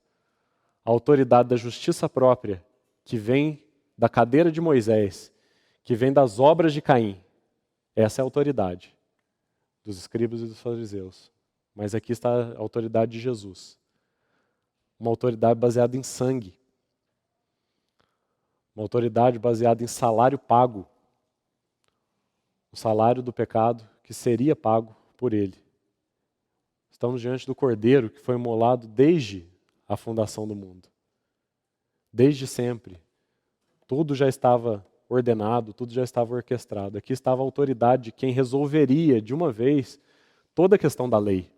Speaker 1: A autoridade da justiça própria, que vem da cadeira de Moisés, que vem das obras de Caim. Essa é a autoridade dos escribas e dos fariseus. Mas aqui está a autoridade de Jesus. Uma autoridade baseada em sangue. Uma autoridade baseada em salário pago. O salário do pecado que seria pago por ele. Estamos diante do Cordeiro que foi imolado desde a fundação do mundo. Desde sempre. Tudo já estava ordenado, tudo já estava orquestrado. Aqui estava a autoridade de quem resolveria de uma vez toda a questão da lei.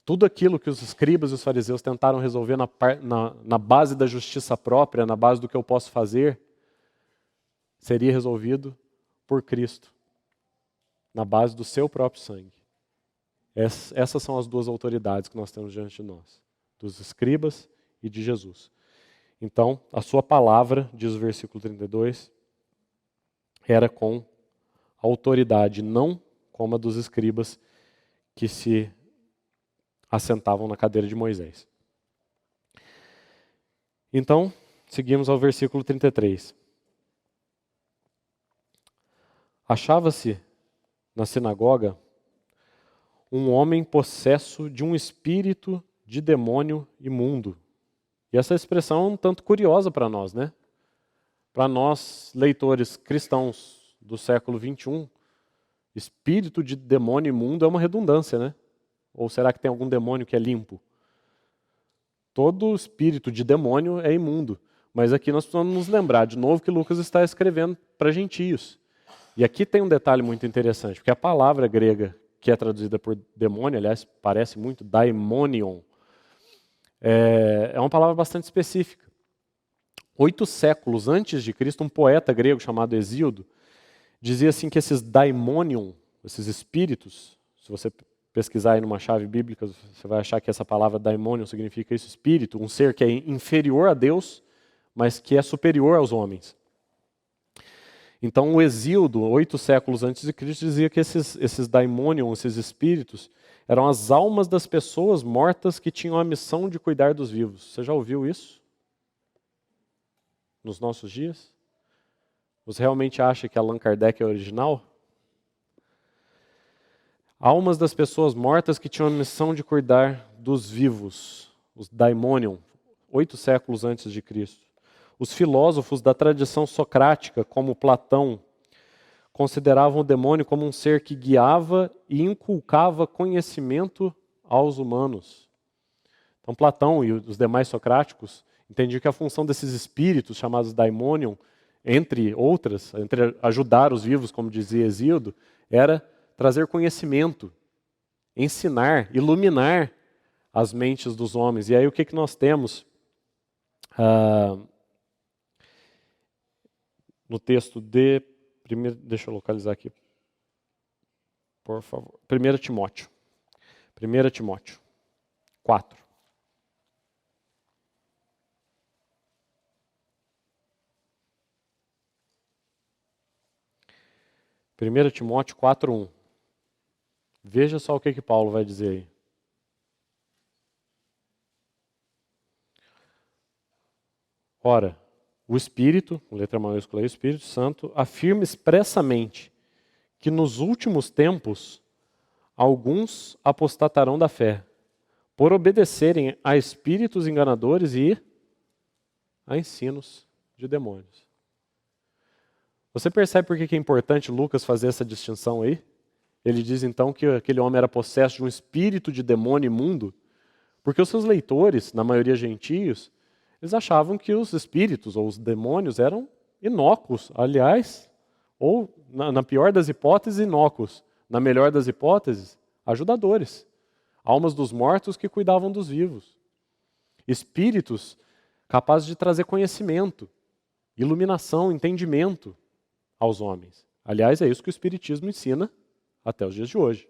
Speaker 1: Tudo aquilo que os escribas e os fariseus tentaram resolver na base da justiça própria, na base do que eu posso fazer, seria resolvido por Cristo, na base do seu próprio sangue. Essas são as 2 autoridades que nós temos diante de nós, dos escribas e de Jesus. Então, a sua palavra, diz o versículo 32, era com autoridade, não como a dos escribas que se assentavam na cadeira de Moisés. Então, seguimos ao versículo 33. Achava-se na sinagoga um homem possesso de um espírito de demônio imundo. E essa expressão é um tanto curiosa para nós, né? Para nós, leitores cristãos do século 21, espírito de demônio imundo é uma redundância, né? Ou será que tem algum demônio que é limpo? Todo espírito de demônio é imundo. Mas aqui nós precisamos nos lembrar de novo que Lucas está escrevendo para gentios. E aqui tem um detalhe muito interessante, porque a palavra grega que é traduzida por demônio, aliás, parece muito, daimonion, é uma palavra bastante específica. 8 séculos antes de Cristo, um poeta grego chamado Hesíodo dizia assim que esses daimonion, esses espíritos, se você pesquisar aí numa chave bíblica, você vai achar que essa palavra daimonion significa isso, espírito, um ser que é inferior a Deus, mas que é superior aos homens. Então o Hesíodo, 8 séculos antes de Cristo, dizia que esses daimonion, esses espíritos, eram as almas das pessoas mortas que tinham a missão de cuidar dos vivos. Você já ouviu isso? Nos nossos dias? Você realmente acha que Allan Kardec é original? Almas das pessoas mortas que tinham a missão de cuidar dos vivos, os daimonion, 8 séculos antes de Cristo. Os filósofos da tradição socrática, como Platão, consideravam o demônio como um ser que guiava e inculcava conhecimento aos humanos. Então Platão e os demais socráticos entendiam que a função desses espíritos, chamados daimonion, entre outras, entre ajudar os vivos, como dizia Hesíodo, era trazer conhecimento, ensinar, iluminar as mentes dos homens. E aí o que nós temos no texto de... deixa eu localizar aqui, por favor. 1 Timóteo. 1 Timóteo 4. Primeira Timóteo 4:1. Veja só o que Paulo vai dizer aí. Ora, o Espírito, com letra maiúscula aí, o Espírito Santo, afirma expressamente que nos últimos tempos alguns apostatarão da fé, por obedecerem a espíritos enganadores e a ensinos de demônios. Você percebe por que é importante Lucas fazer essa distinção aí? Ele diz então que aquele homem era possesso de um espírito de demônio imundo, porque os seus leitores, na maioria gentios, eles achavam que os espíritos ou os demônios eram inócuos, aliás, ou na pior das hipóteses, inócuos, na melhor das hipóteses, ajudadores, almas dos mortos que cuidavam dos vivos, espíritos capazes de trazer conhecimento, iluminação, entendimento aos homens. Aliás, é isso que o Espiritismo ensina até os dias de hoje.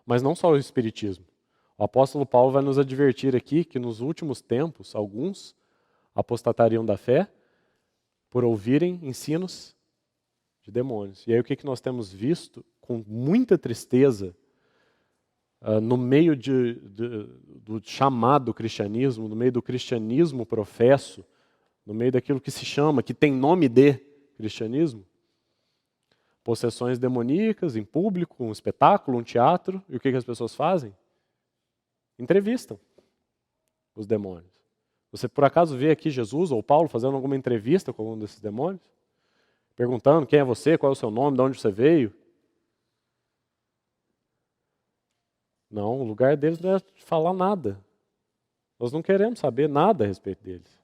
Speaker 1: Mas não só o Espiritismo. O apóstolo Paulo vai nos advertir aqui que nos últimos tempos, alguns apostatariam da fé por ouvirem ensinos de demônios. E aí o que nós temos visto com muita tristeza no meio do chamado cristianismo, no meio do cristianismo professo, no meio daquilo que se chama, que tem nome de cristianismo, possessões demoníacas em público, um espetáculo, um teatro, e o que as pessoas fazem? Entrevistam os demônios. Você por acaso vê aqui Jesus ou Paulo fazendo alguma entrevista com algum desses demônios? Perguntando quem é você, qual é o seu nome, de onde você veio? Não, o lugar deles não é falar nada. Nós não queremos saber nada a respeito deles.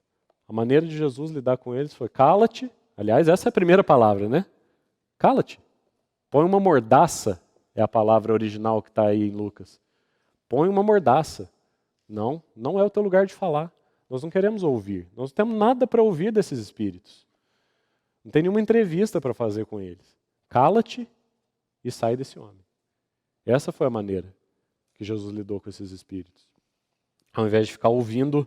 Speaker 1: A maneira de Jesus lidar com eles foi cala-te. Aliás, essa é a primeira palavra, né? Cala-te. Põe uma mordaça, é a palavra original que está aí em Lucas. Põe uma mordaça. Não, não é o teu lugar de falar. Nós não queremos ouvir. Nós não temos nada para ouvir desses espíritos. Não tem nenhuma entrevista para fazer com eles. Cala-te e sai desse homem. Essa foi a maneira que Jesus lidou com esses espíritos. Ao invés de ficar ouvindo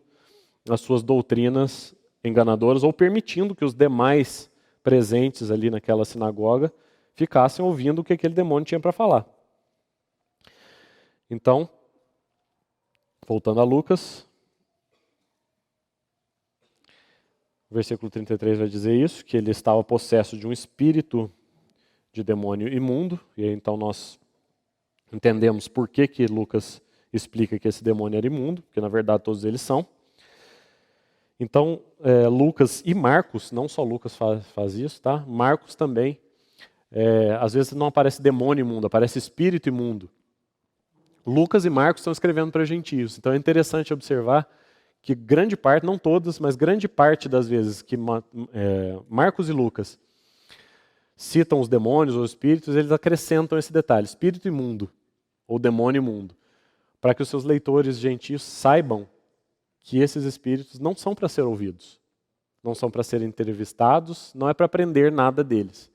Speaker 1: as suas doutrinas enganadoras ou permitindo que os demais presentes ali naquela sinagoga ficassem ouvindo o que aquele demônio tinha para falar. Então, voltando a Lucas, o versículo 33 vai dizer isso, que ele estava possesso de um espírito de demônio imundo, e aí então nós entendemos por que Lucas explica que esse demônio era imundo, porque na verdade todos eles são. Então, Lucas e Marcos, não só Lucas faz isso, tá? Marcos também, às vezes não aparece demônio imundo, aparece espírito imundo. Lucas e Marcos estão escrevendo para gentios, então é interessante observar que grande parte, não todas, mas grande parte das vezes que Marcos e Lucas citam os demônios ou espíritos, eles acrescentam esse detalhe, espírito imundo, ou demônio imundo, para que os seus leitores gentios saibam que esses espíritos não são para ser ouvidos, não são para serem entrevistados, não é para aprender nada deles.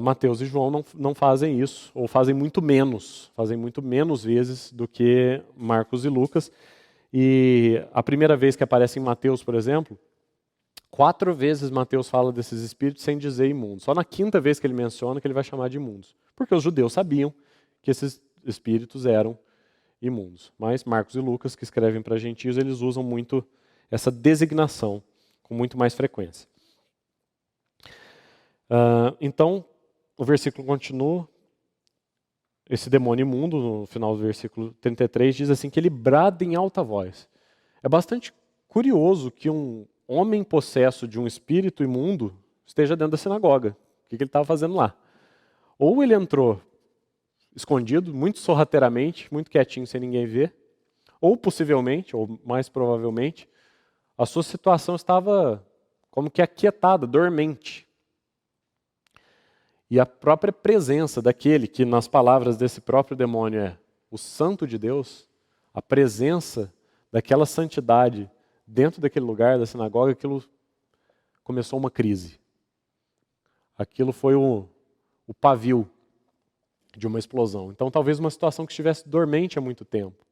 Speaker 1: Mateus e João não fazem isso, ou fazem muito menos vezes do que Marcos e Lucas. E a primeira vez que aparece em Mateus, por exemplo, 4 vezes Mateus fala desses espíritos sem dizer imundos. Só na 5ª vez que ele menciona que ele vai chamar de imundos. Porque os judeus sabiam que esses espíritos eram imundos. Mas Marcos e Lucas, que escrevem para gentios, eles usam muito essa designação, com muito mais frequência. Então, o versículo continua. Esse demônio imundo, no final do versículo 33, diz assim que ele brada em alta voz. É bastante curioso que um homem possesso de um espírito imundo esteja dentro da sinagoga. O que ele estava fazendo lá? Ou ele entrou escondido, muito sorrateiramente, muito quietinho, sem ninguém ver, ou possivelmente, ou mais provavelmente, a sua situação estava como que aquietada, dormente. E a própria presença daquele que, nas palavras desse próprio demônio, é o Santo de Deus, a presença daquela santidade dentro daquele lugar, da sinagoga, aquilo começou uma crise. Aquilo foi o pavio de uma explosão. Então, talvez uma situação que estivesse dormente há muito tempo.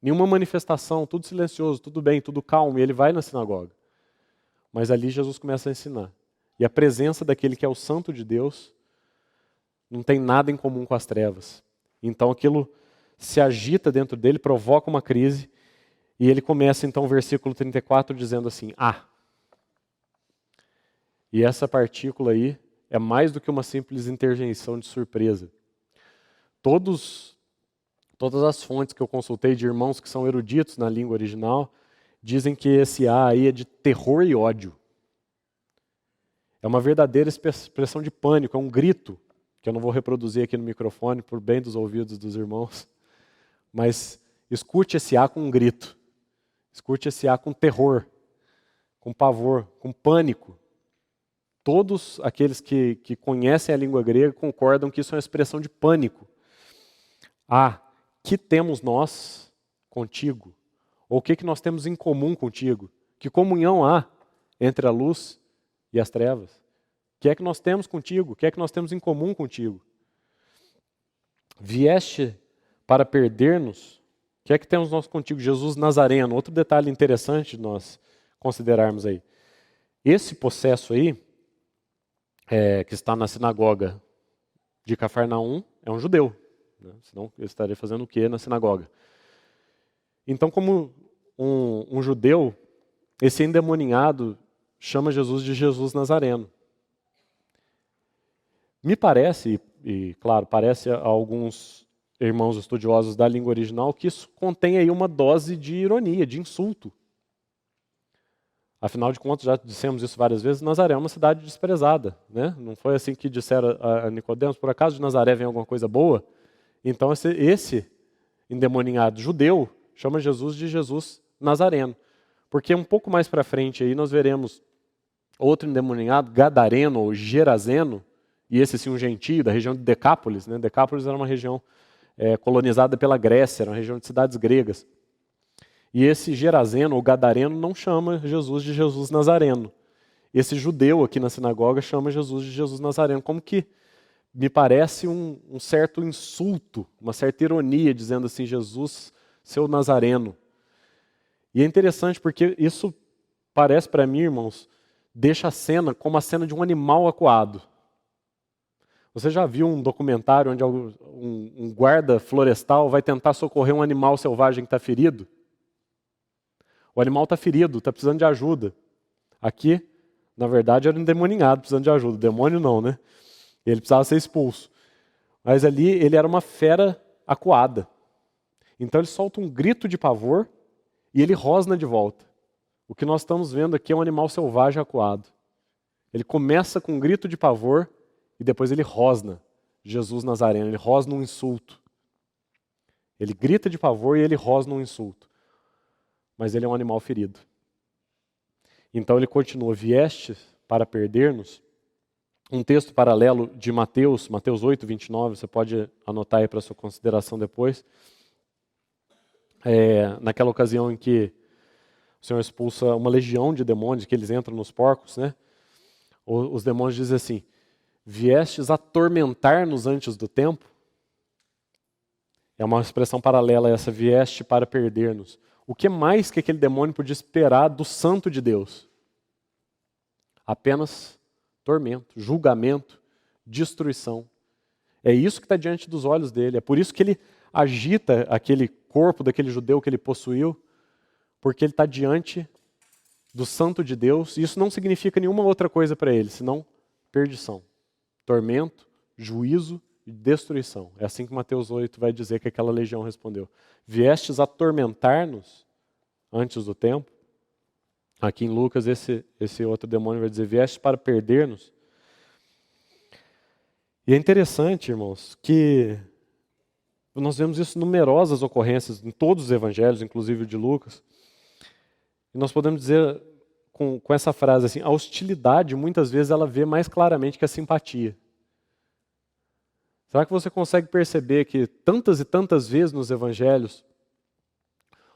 Speaker 1: Nenhuma manifestação, tudo silencioso, tudo bem, tudo calmo, e ele vai na sinagoga. Mas ali Jesus começa a ensinar. E a presença daquele que é o Santo de Deus não tem nada em comum com as trevas. Então aquilo se agita dentro dele, provoca uma crise, e ele começa então o versículo 34 dizendo assim, E essa partícula aí é mais do que uma simples interjeição de surpresa. Todas as fontes que eu consultei de irmãos que são eruditos na língua original, dizem que esse aí é de terror e ódio. É uma verdadeira expressão de pânico, é um grito, que eu não vou reproduzir aqui no microfone, por bem dos ouvidos dos irmãos, mas escute esse A com um grito, escute esse A com terror, com pavor, com pânico. Todos aqueles que conhecem a língua grega concordam que isso é uma expressão de pânico. Que temos nós contigo? Ou o que nós temos em comum contigo? Que comunhão há entre a luz e as trevas? O que é que nós temos contigo? O que é que nós temos em comum contigo? Vieste para perder-nos? O que é que temos nós contigo? Jesus Nazareno. Outro detalhe interessante de nós considerarmos aí. Esse possesso aí, que está na sinagoga de Cafarnaum, é um judeu. Né? Senão ele estaria fazendo o quê na sinagoga? Então, como um judeu, esse endemoninhado chama Jesus de Jesus Nazareno. Me parece, e claro, parece a alguns irmãos estudiosos da língua original, que isso contém aí uma dose de ironia, de insulto. Afinal de contas, já dissemos isso várias vezes, Nazaré é uma cidade desprezada. Né? Não foi assim que disseram a Nicodemos, por acaso de Nazaré vem alguma coisa boa? Então esse endemoninhado judeu chama Jesus de Jesus Nazareno. Porque um pouco mais para frente aí nós veremos outro endemoninhado, Gadareno ou Gerazeno, e esse sim um gentio da região de Decápolis. Né? Decápolis era uma região colonizada pela Grécia, era uma região de cidades gregas. E esse Gerazeno ou Gadareno não chama Jesus de Jesus Nazareno. Esse judeu aqui na sinagoga chama Jesus de Jesus Nazareno, como que me parece um certo insulto, uma certa ironia, dizendo assim, Jesus, seu Nazareno. E é interessante porque isso parece para mim, irmãos, deixa a cena como a cena de um animal acuado. Você já viu um documentário onde um guarda florestal vai tentar socorrer um animal selvagem que está ferido? O animal está ferido, está precisando de ajuda. Aqui, na verdade, era um endemoninhado precisando de ajuda. O demônio não, né? Ele precisava ser expulso. Mas ali ele era uma fera acuada. Então ele solta um grito de pavor e ele rosna de volta. O que nós estamos vendo aqui é um animal selvagem acuado. Ele começa com um grito de pavor e depois ele rosna. Jesus Nazareno, ele rosna um insulto. Ele grita de pavor e ele rosna um insulto. Mas ele é um animal ferido. Então ele continua, vieste para perder-nos? um texto paralelo de Mateus 8, 29, você pode anotar aí para sua consideração depois. Naquela ocasião em que o Senhor expulsa uma legião de demônios, que eles entram nos porcos, né? Os demônios dizem assim: viestes atormentar-nos antes do tempo? É uma expressão paralela a essa, vieste para perder-nos. O que mais que aquele demônio podia esperar do santo de Deus? Apenas tormento, julgamento, destruição. É isso que está diante dos olhos dele. É por isso que ele agita aquele corpo daquele judeu que ele possuiu, porque ele está diante do santo de Deus, e isso não significa nenhuma outra coisa para ele, senão perdição, tormento, juízo e destruição. É assim que Mateus 8 vai dizer que aquela legião respondeu. Viestes atormentar-nos antes do tempo? Aqui em Lucas, esse outro demônio vai dizer, viestes para perder-nos? E é interessante, irmãos, que nós vemos isso em numerosas ocorrências, em todos os evangelhos, inclusive o de Lucas. E nós podemos dizer com essa frase assim, a hostilidade muitas vezes ela vê mais claramente que a simpatia. Será que você consegue perceber que tantas e tantas vezes nos evangelhos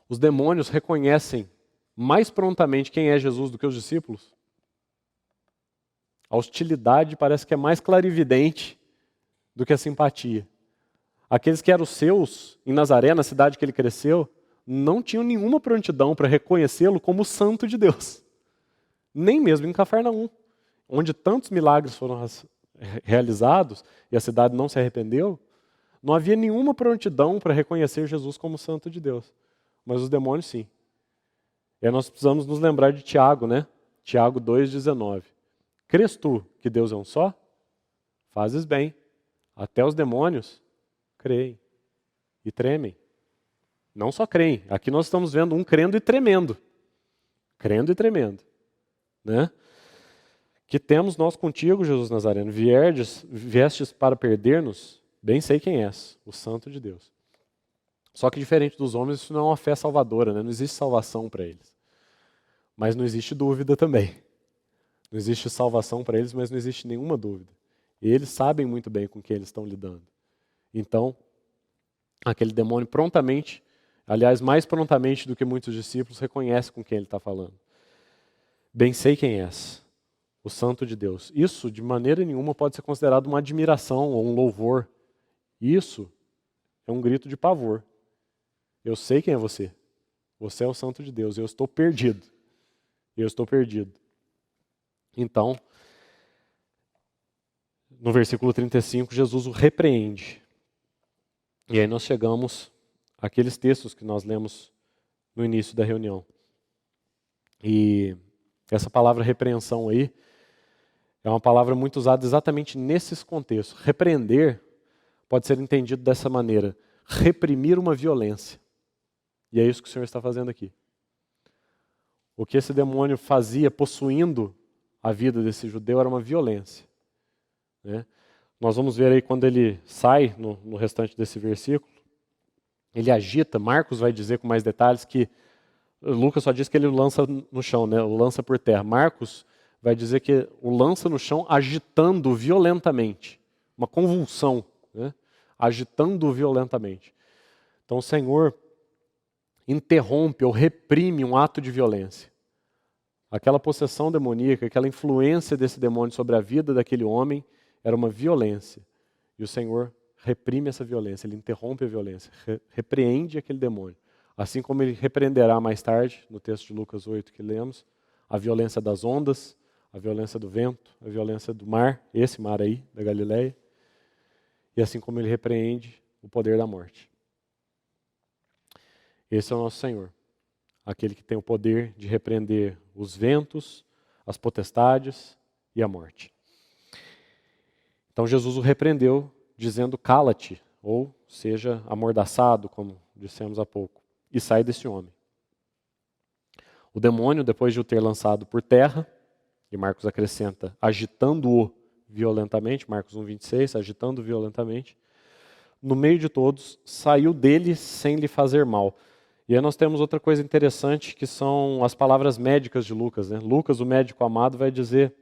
Speaker 1: os demônios reconhecem mais prontamente quem é Jesus do que os discípulos? A hostilidade parece que é mais clarividente do que a simpatia. Aqueles que eram seus em Nazaré, na cidade que ele cresceu, não tinham nenhuma prontidão para reconhecê-lo como o santo de Deus. Nem mesmo em Cafarnaum, onde tantos milagres foram realizados e a cidade não se arrependeu, não havia nenhuma prontidão para reconhecer Jesus como santo de Deus. Mas os demônios sim. E aí nós precisamos nos lembrar de Tiago, né? Tiago 2,19. Crês tu que Deus é um só? Fazes bem. Até os demônios creem e tremem. Não só creem. Aqui nós estamos vendo um crendo e tremendo. Crendo e tremendo. Né? Que temos nós contigo, Jesus Nazareno. Viestes para perder-nos, bem sei quem és, o Santo de Deus. Só que diferente dos homens, isso não é uma fé salvadora, né? Não existe salvação para eles. Mas não existe dúvida também. Não existe salvação para eles, mas não existe nenhuma dúvida. E eles sabem muito bem com quem eles estão lidando. Então, aquele demônio prontamente, aliás, mais prontamente do que muitos discípulos, reconhece com quem ele está falando. Bem sei quem és, o Santo de Deus. Isso, de maneira nenhuma, pode ser considerado uma admiração ou um louvor. Isso é um grito de pavor. Eu sei quem é você. Você é o Santo de Deus. Eu estou perdido. Eu estou perdido. Então, no versículo 35, Jesus o repreende. E aí nós chegamos àqueles textos que nós lemos no início da reunião. E essa palavra repreensão aí é uma palavra muito usada exatamente nesses contextos. Repreender pode ser entendido dessa maneira: reprimir uma violência. E é isso que o Senhor está fazendo aqui. O que esse demônio fazia possuindo a vida desse judeu era uma violência. Né? Nós vamos ver aí quando ele sai, no restante desse versículo, ele agita. Marcos vai dizer com mais detalhes que Lucas só diz que ele o lança no chão, né? O lança por terra. Marcos vai dizer que o lança no chão agitando violentamente. Uma convulsão, né? Agitando violentamente. Então o Senhor interrompe ou reprime um ato de violência. Aquela possessão demoníaca, aquela influência desse demônio sobre a vida daquele homem era uma violência. E o Senhor reprime essa violência, ele interrompe a violência, repreende aquele demônio. Assim como ele repreenderá mais tarde, no texto de Lucas 8 que lemos, a violência das ondas, a violência do vento, a violência do mar, esse mar aí, da Galileia. E assim como ele repreende o poder da morte. Esse é o nosso Senhor, aquele que tem o poder de repreender os ventos, as potestades e a morte. Então Jesus o repreendeu, dizendo cala-te, ou seja, amordaçado, como dissemos há pouco, e sai desse homem. O demônio, depois de o ter lançado por terra, e Marcos acrescenta, agitando-o violentamente, Marcos 1,26, agitando violentamente, no meio de todos, saiu dele sem lhe fazer mal. E aí nós temos outra coisa interessante, que são as palavras médicas de Lucas. Né? Lucas, o médico amado, vai dizer,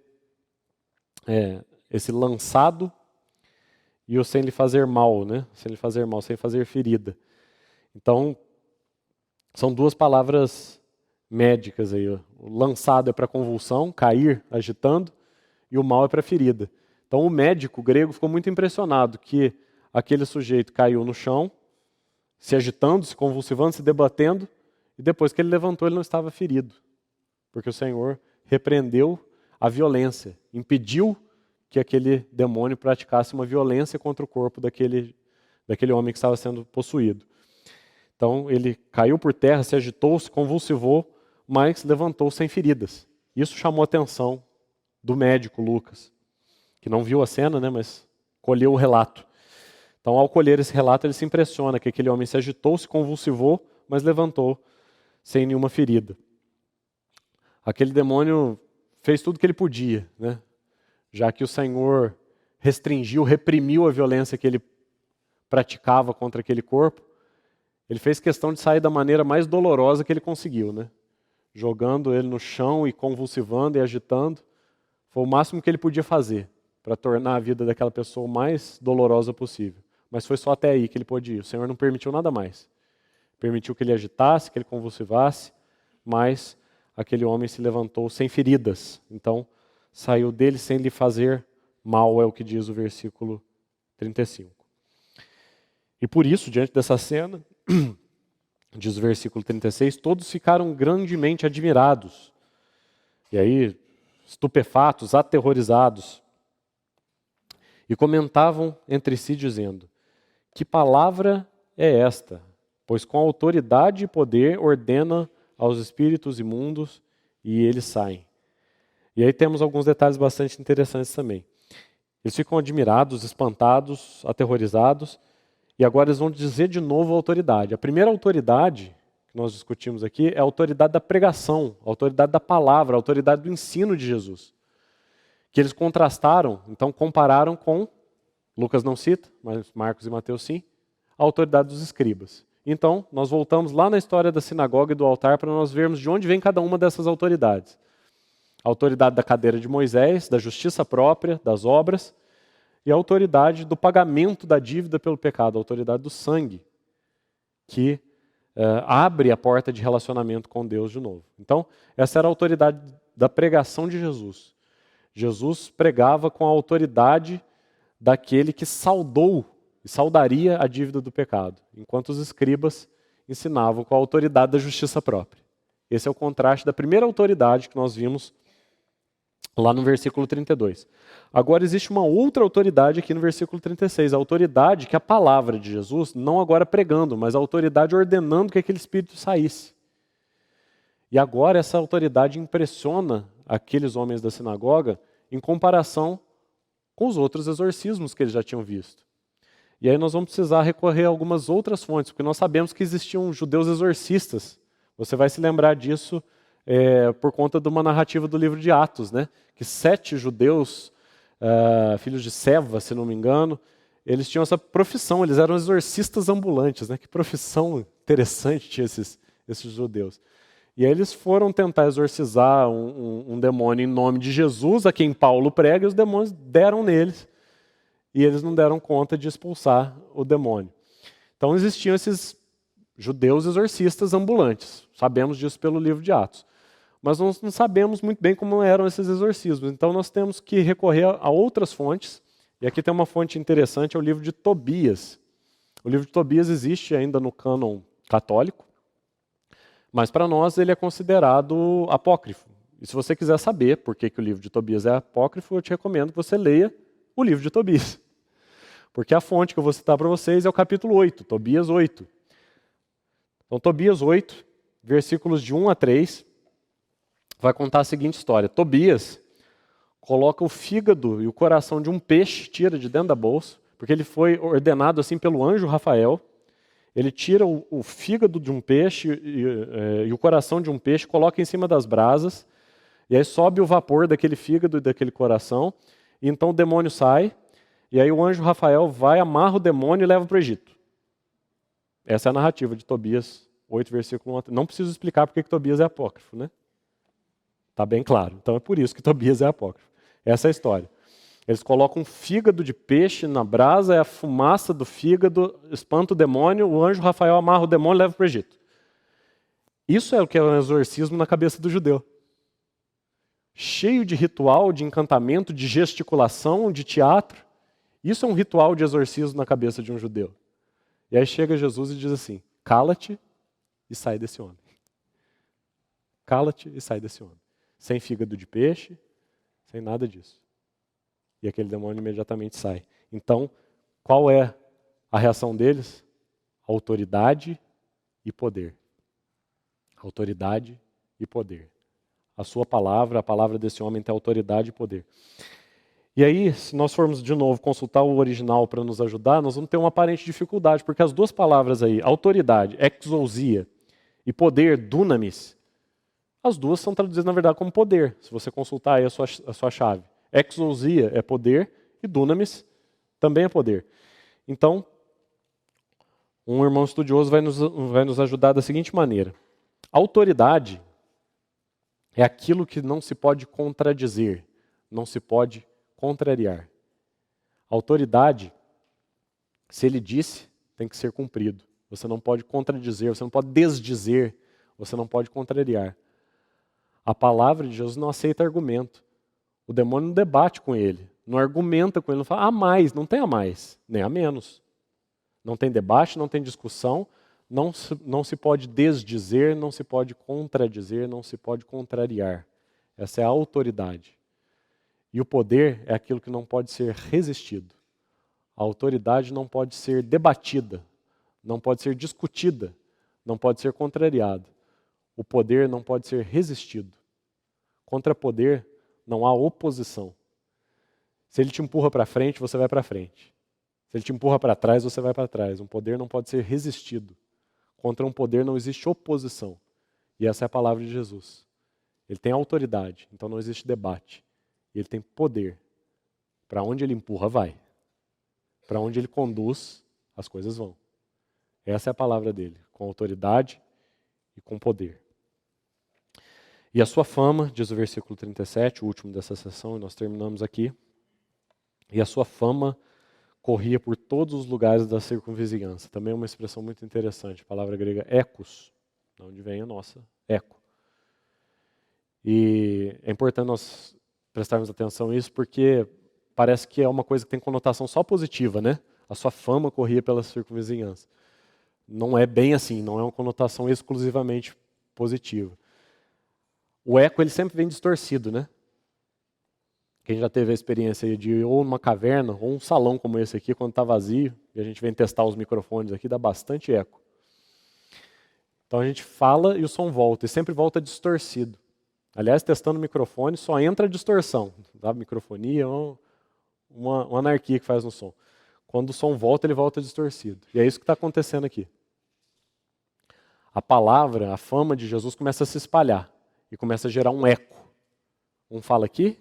Speaker 1: esse lançado e o sem lhe fazer mal, né? Sem lhe fazer mal, sem fazer ferida. Então, são duas palavras médicas aí. O lançado é para convulsão, cair, agitando, e o mal é para ferida. Então, o médico grego ficou muito impressionado que aquele sujeito caiu no chão, se agitando, se convulsivando, se debatendo, e depois que ele levantou, ele não estava ferido, porque o Senhor repreendeu a violência, impediu que aquele demônio praticasse uma violência contra o corpo daquele homem que estava sendo possuído. Então, ele caiu por terra, se agitou, se convulsivou, mas levantou sem feridas. Isso chamou a atenção do médico Lucas, que não viu a cena, né, mas colheu o relato. Então, ao colher esse relato, ele se impressiona que aquele homem se agitou, se convulsivou, mas levantou sem nenhuma ferida. Aquele demônio fez tudo o que ele podia, né? Já que o Senhor restringiu, reprimiu a violência que ele praticava contra aquele corpo, ele fez questão de sair da maneira mais dolorosa que ele conseguiu, né? Jogando ele no chão e convulsivando e agitando. Foi o máximo que ele podia fazer para tornar a vida daquela pessoa o mais dolorosa possível. Mas foi só até aí que ele pôde ir. O Senhor não permitiu nada mais. Permitiu que ele agitasse, que ele convulsivasse, mas aquele homem se levantou sem feridas. Então, saiu dele sem lhe fazer mal, é o que diz o versículo 35. E por isso, diante dessa cena, diz o versículo 36, todos ficaram grandemente admirados. E aí, estupefatos, aterrorizados. E comentavam entre si dizendo, que palavra é esta? Pois com autoridade e poder ordena aos espíritos imundos e eles saem. E aí temos alguns detalhes bastante interessantes também. Eles ficam admirados, espantados, aterrorizados, e agora eles vão dizer de novo a autoridade. A primeira autoridade que nós discutimos aqui é a autoridade da pregação, a autoridade da palavra, a autoridade do ensino de Jesus. Que eles contrastaram, então compararam com, Lucas não cita, mas Marcos e Mateus sim, a autoridade dos escribas. Então, nós voltamos lá na história da sinagoga e do altar para nós vermos de onde vem cada uma dessas autoridades. A autoridade da cadeira de Moisés, da justiça própria, das obras, e a autoridade do pagamento da dívida pelo pecado, a autoridade do sangue, que abre a porta de relacionamento com Deus de novo. Então, essa era a autoridade da pregação de Jesus. Jesus pregava com a autoridade daquele que saldou e saudaria a dívida do pecado, enquanto os escribas ensinavam com a autoridade da justiça própria. Esse é o contraste da primeira autoridade que nós vimos lá no versículo 32. Agora existe uma outra autoridade aqui no versículo 36, a autoridade que a palavra de Jesus, não agora pregando, mas a autoridade ordenando que aquele espírito saísse. E agora essa autoridade impressiona aqueles homens da sinagoga em comparação com os outros exorcismos que eles já tinham visto. E aí nós vamos precisar recorrer a algumas outras fontes, porque nós sabemos que existiam judeus exorcistas. Você vai se lembrar disso por conta de uma narrativa do livro de Atos, né? Que 7 judeus, filhos de Seva, se não me engano, eles tinham essa profissão, eles eram exorcistas ambulantes, né? Que profissão interessante tinha esses judeus. E aí eles foram tentar exorcizar um demônio em nome de Jesus, a quem Paulo prega, e os demônios deram neles. E eles não deram conta de expulsar o demônio. Então existiam esses judeus exorcistas ambulantes. Sabemos disso pelo livro de Atos. Mas nós não sabemos muito bem como eram esses exorcismos. Então nós temos que recorrer a outras fontes. E aqui tem uma fonte interessante, é o livro de Tobias. O livro de Tobias existe ainda no cânon católico. Mas para nós ele é considerado apócrifo. E se você quiser saber por que o livro de Tobias é apócrifo, eu te recomendo que você leia o livro de Tobias. Porque a fonte que eu vou citar para vocês é o capítulo 8, Tobias 8. Então, Tobias 8, versículos de 1 a 3, vai contar a seguinte história. Tobias coloca o fígado e o coração de um peixe, tira de dentro da bolsa, porque ele foi ordenado assim pelo anjo Rafael. Ele tira o fígado de um peixe e o coração de um peixe, coloca em cima das brasas, e aí sobe o vapor daquele fígado e daquele coração, e então o demônio sai, e aí o anjo Rafael vai, amarra o demônio e leva para o Egito. Essa é a narrativa de Tobias 8, versículo 1. Não preciso explicar porque que Tobias é apócrifo, né? Está bem claro. Então é por isso que Tobias é apócrifo. Essa é a história. Eles colocam um fígado de peixe na brasa, é a fumaça do fígado, espanta o demônio, o anjo Rafael amarra o demônio e leva para o Egito. Isso é o que é um exorcismo na cabeça do judeu. Cheio de ritual, de encantamento, de gesticulação, de teatro. Isso é um ritual de exorcismo na cabeça de um judeu. E aí chega Jesus e diz assim: cala-te e sai desse homem. Cala-te e sai desse homem. Sem fígado de peixe, sem nada disso. E aquele demônio imediatamente sai. Então, qual é a reação deles? Autoridade e poder. Autoridade e poder. A sua palavra, a palavra desse homem tem autoridade e poder. E aí, se nós formos de novo consultar o original para nos ajudar, nós vamos ter uma aparente dificuldade, porque as duas palavras aí, autoridade, exousia, e poder, dunamis, as duas são traduzidas na verdade como poder, se você consultar aí a sua chave. Exousia é poder e dunamis também é poder. Então, um irmão estudioso vai nos ajudar da seguinte maneira. Autoridade é aquilo que não se pode contradizer, não se pode contrariar. Autoridade, se ele disse, tem que ser cumprido. Você não pode contradizer, você não pode desdizer, você não pode contrariar. A palavra de Jesus não aceita argumento. O demônio não debate com ele, não argumenta com ele, não fala a mais, não tem a mais, nem a menos. Não tem debate, não tem discussão, não se pode desdizer, não se pode contradizer, não se pode contrariar. Essa é a autoridade. E o poder é aquilo que não pode ser resistido. A autoridade não pode ser debatida, não pode ser discutida, não pode ser contrariada. O poder não pode ser resistido. Contra poder não há oposição. Se ele te empurra para frente, você vai para frente. Se ele te empurra para trás, você vai para trás. Um poder não pode ser resistido. Contra um poder não existe oposição. E essa é a palavra de Jesus. Ele tem autoridade, então não existe debate. E ele tem poder. Para onde ele empurra, vai. Para onde ele conduz, as coisas vão. Essa é a palavra dele, com autoridade e com poder. E a sua fama, diz o versículo 37, o último dessa sessão, e nós terminamos aqui. E a sua fama corria por todos os lugares da circunvizinhança. Também é uma expressão muito interessante, a palavra grega ecos, de onde vem a nossa eco. E é importante nós prestarmos atenção nisso, porque parece que é uma coisa que tem conotação só positiva, né? A sua fama corria pela circunvizinhança. Não é bem assim, não é uma conotação exclusivamente positiva. O eco ele sempre vem distorcido, né? Quem já teve a experiência aí de ir ou numa caverna, ou um salão como esse aqui, quando está vazio, e a gente vem testar os microfones aqui, dá bastante eco. Então a gente fala e o som volta, e sempre volta distorcido. Aliás, testando o microfone, só entra a distorção. Tá? Microfonia é uma anarquia que faz no som. Quando o som volta, ele volta distorcido. E é isso que está acontecendo aqui. A palavra, a fama de Jesus começa a se espalhar. E começa a gerar um eco. Um fala aqui,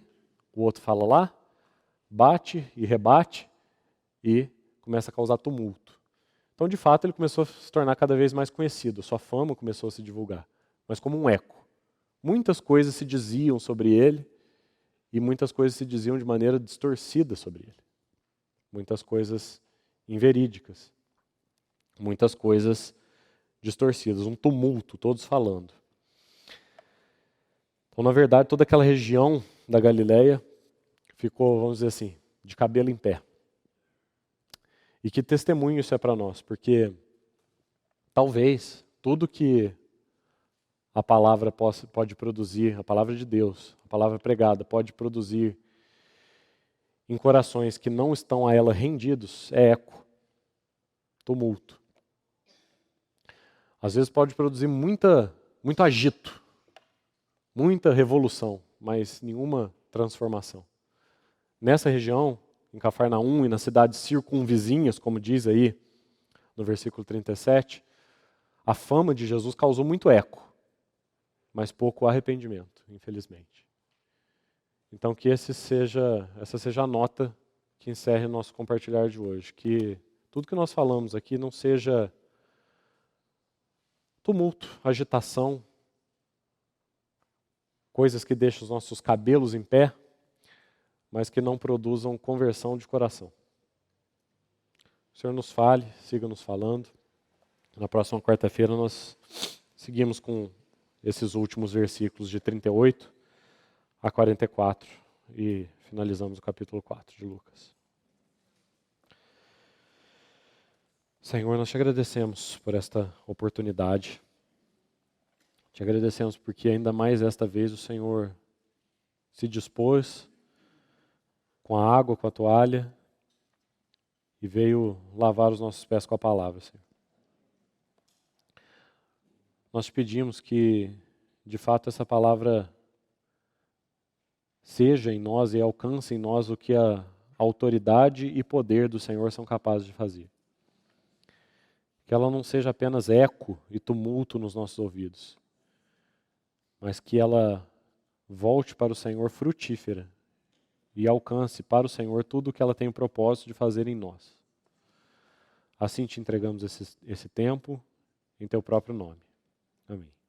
Speaker 1: o outro fala lá, bate e rebate, e começa a causar tumulto. Então, de fato, ele começou a se tornar cada vez mais conhecido. Sua fama começou a se divulgar. Mas como um eco. Muitas coisas se diziam sobre ele, e muitas coisas se diziam de maneira distorcida sobre ele. Muitas coisas inverídicas. Muitas coisas distorcidas. Um tumulto, todos falando. Então, na verdade, toda aquela região da Galileia ficou, vamos dizer assim, de cabelo em pé. E que testemunho isso é para nós, porque talvez tudo que a palavra pode produzir, a palavra de Deus, a palavra pregada pode produzir em corações que não estão a ela rendidos, é eco, tumulto. Às vezes pode produzir muito agito, muita revolução, mas nenhuma transformação. Nessa região, em Cafarnaum e nas cidades circunvizinhas, como diz aí no versículo 37, a fama de Jesus causou muito eco, mas pouco arrependimento, infelizmente. Então que essa seja a nota que encerre o nosso compartilhar de hoje, que tudo que nós falamos aqui não seja tumulto, agitação, coisas que deixam os nossos cabelos em pé, mas que não produzam conversão de coração. O Senhor nos fale, siga nos falando. Na próxima quarta-feira nós seguimos com esses últimos versículos de 38 a 44 e finalizamos o capítulo 4 de Lucas. Senhor, nós te agradecemos por esta oportunidade. Te agradecemos porque ainda mais esta vez o Senhor se dispôs com a água, com a toalha e veio lavar os nossos pés com a palavra, Senhor. Nós te pedimos que, de fato, essa palavra seja em nós e alcance em nós o que a autoridade e poder do Senhor são capazes de fazer. Que ela não seja apenas eco e tumulto nos nossos ouvidos, mas que ela volte para o Senhor frutífera e alcance para o Senhor tudo o que ela tem o propósito de fazer em nós. Assim te entregamos esse tempo em teu próprio nome. Amém.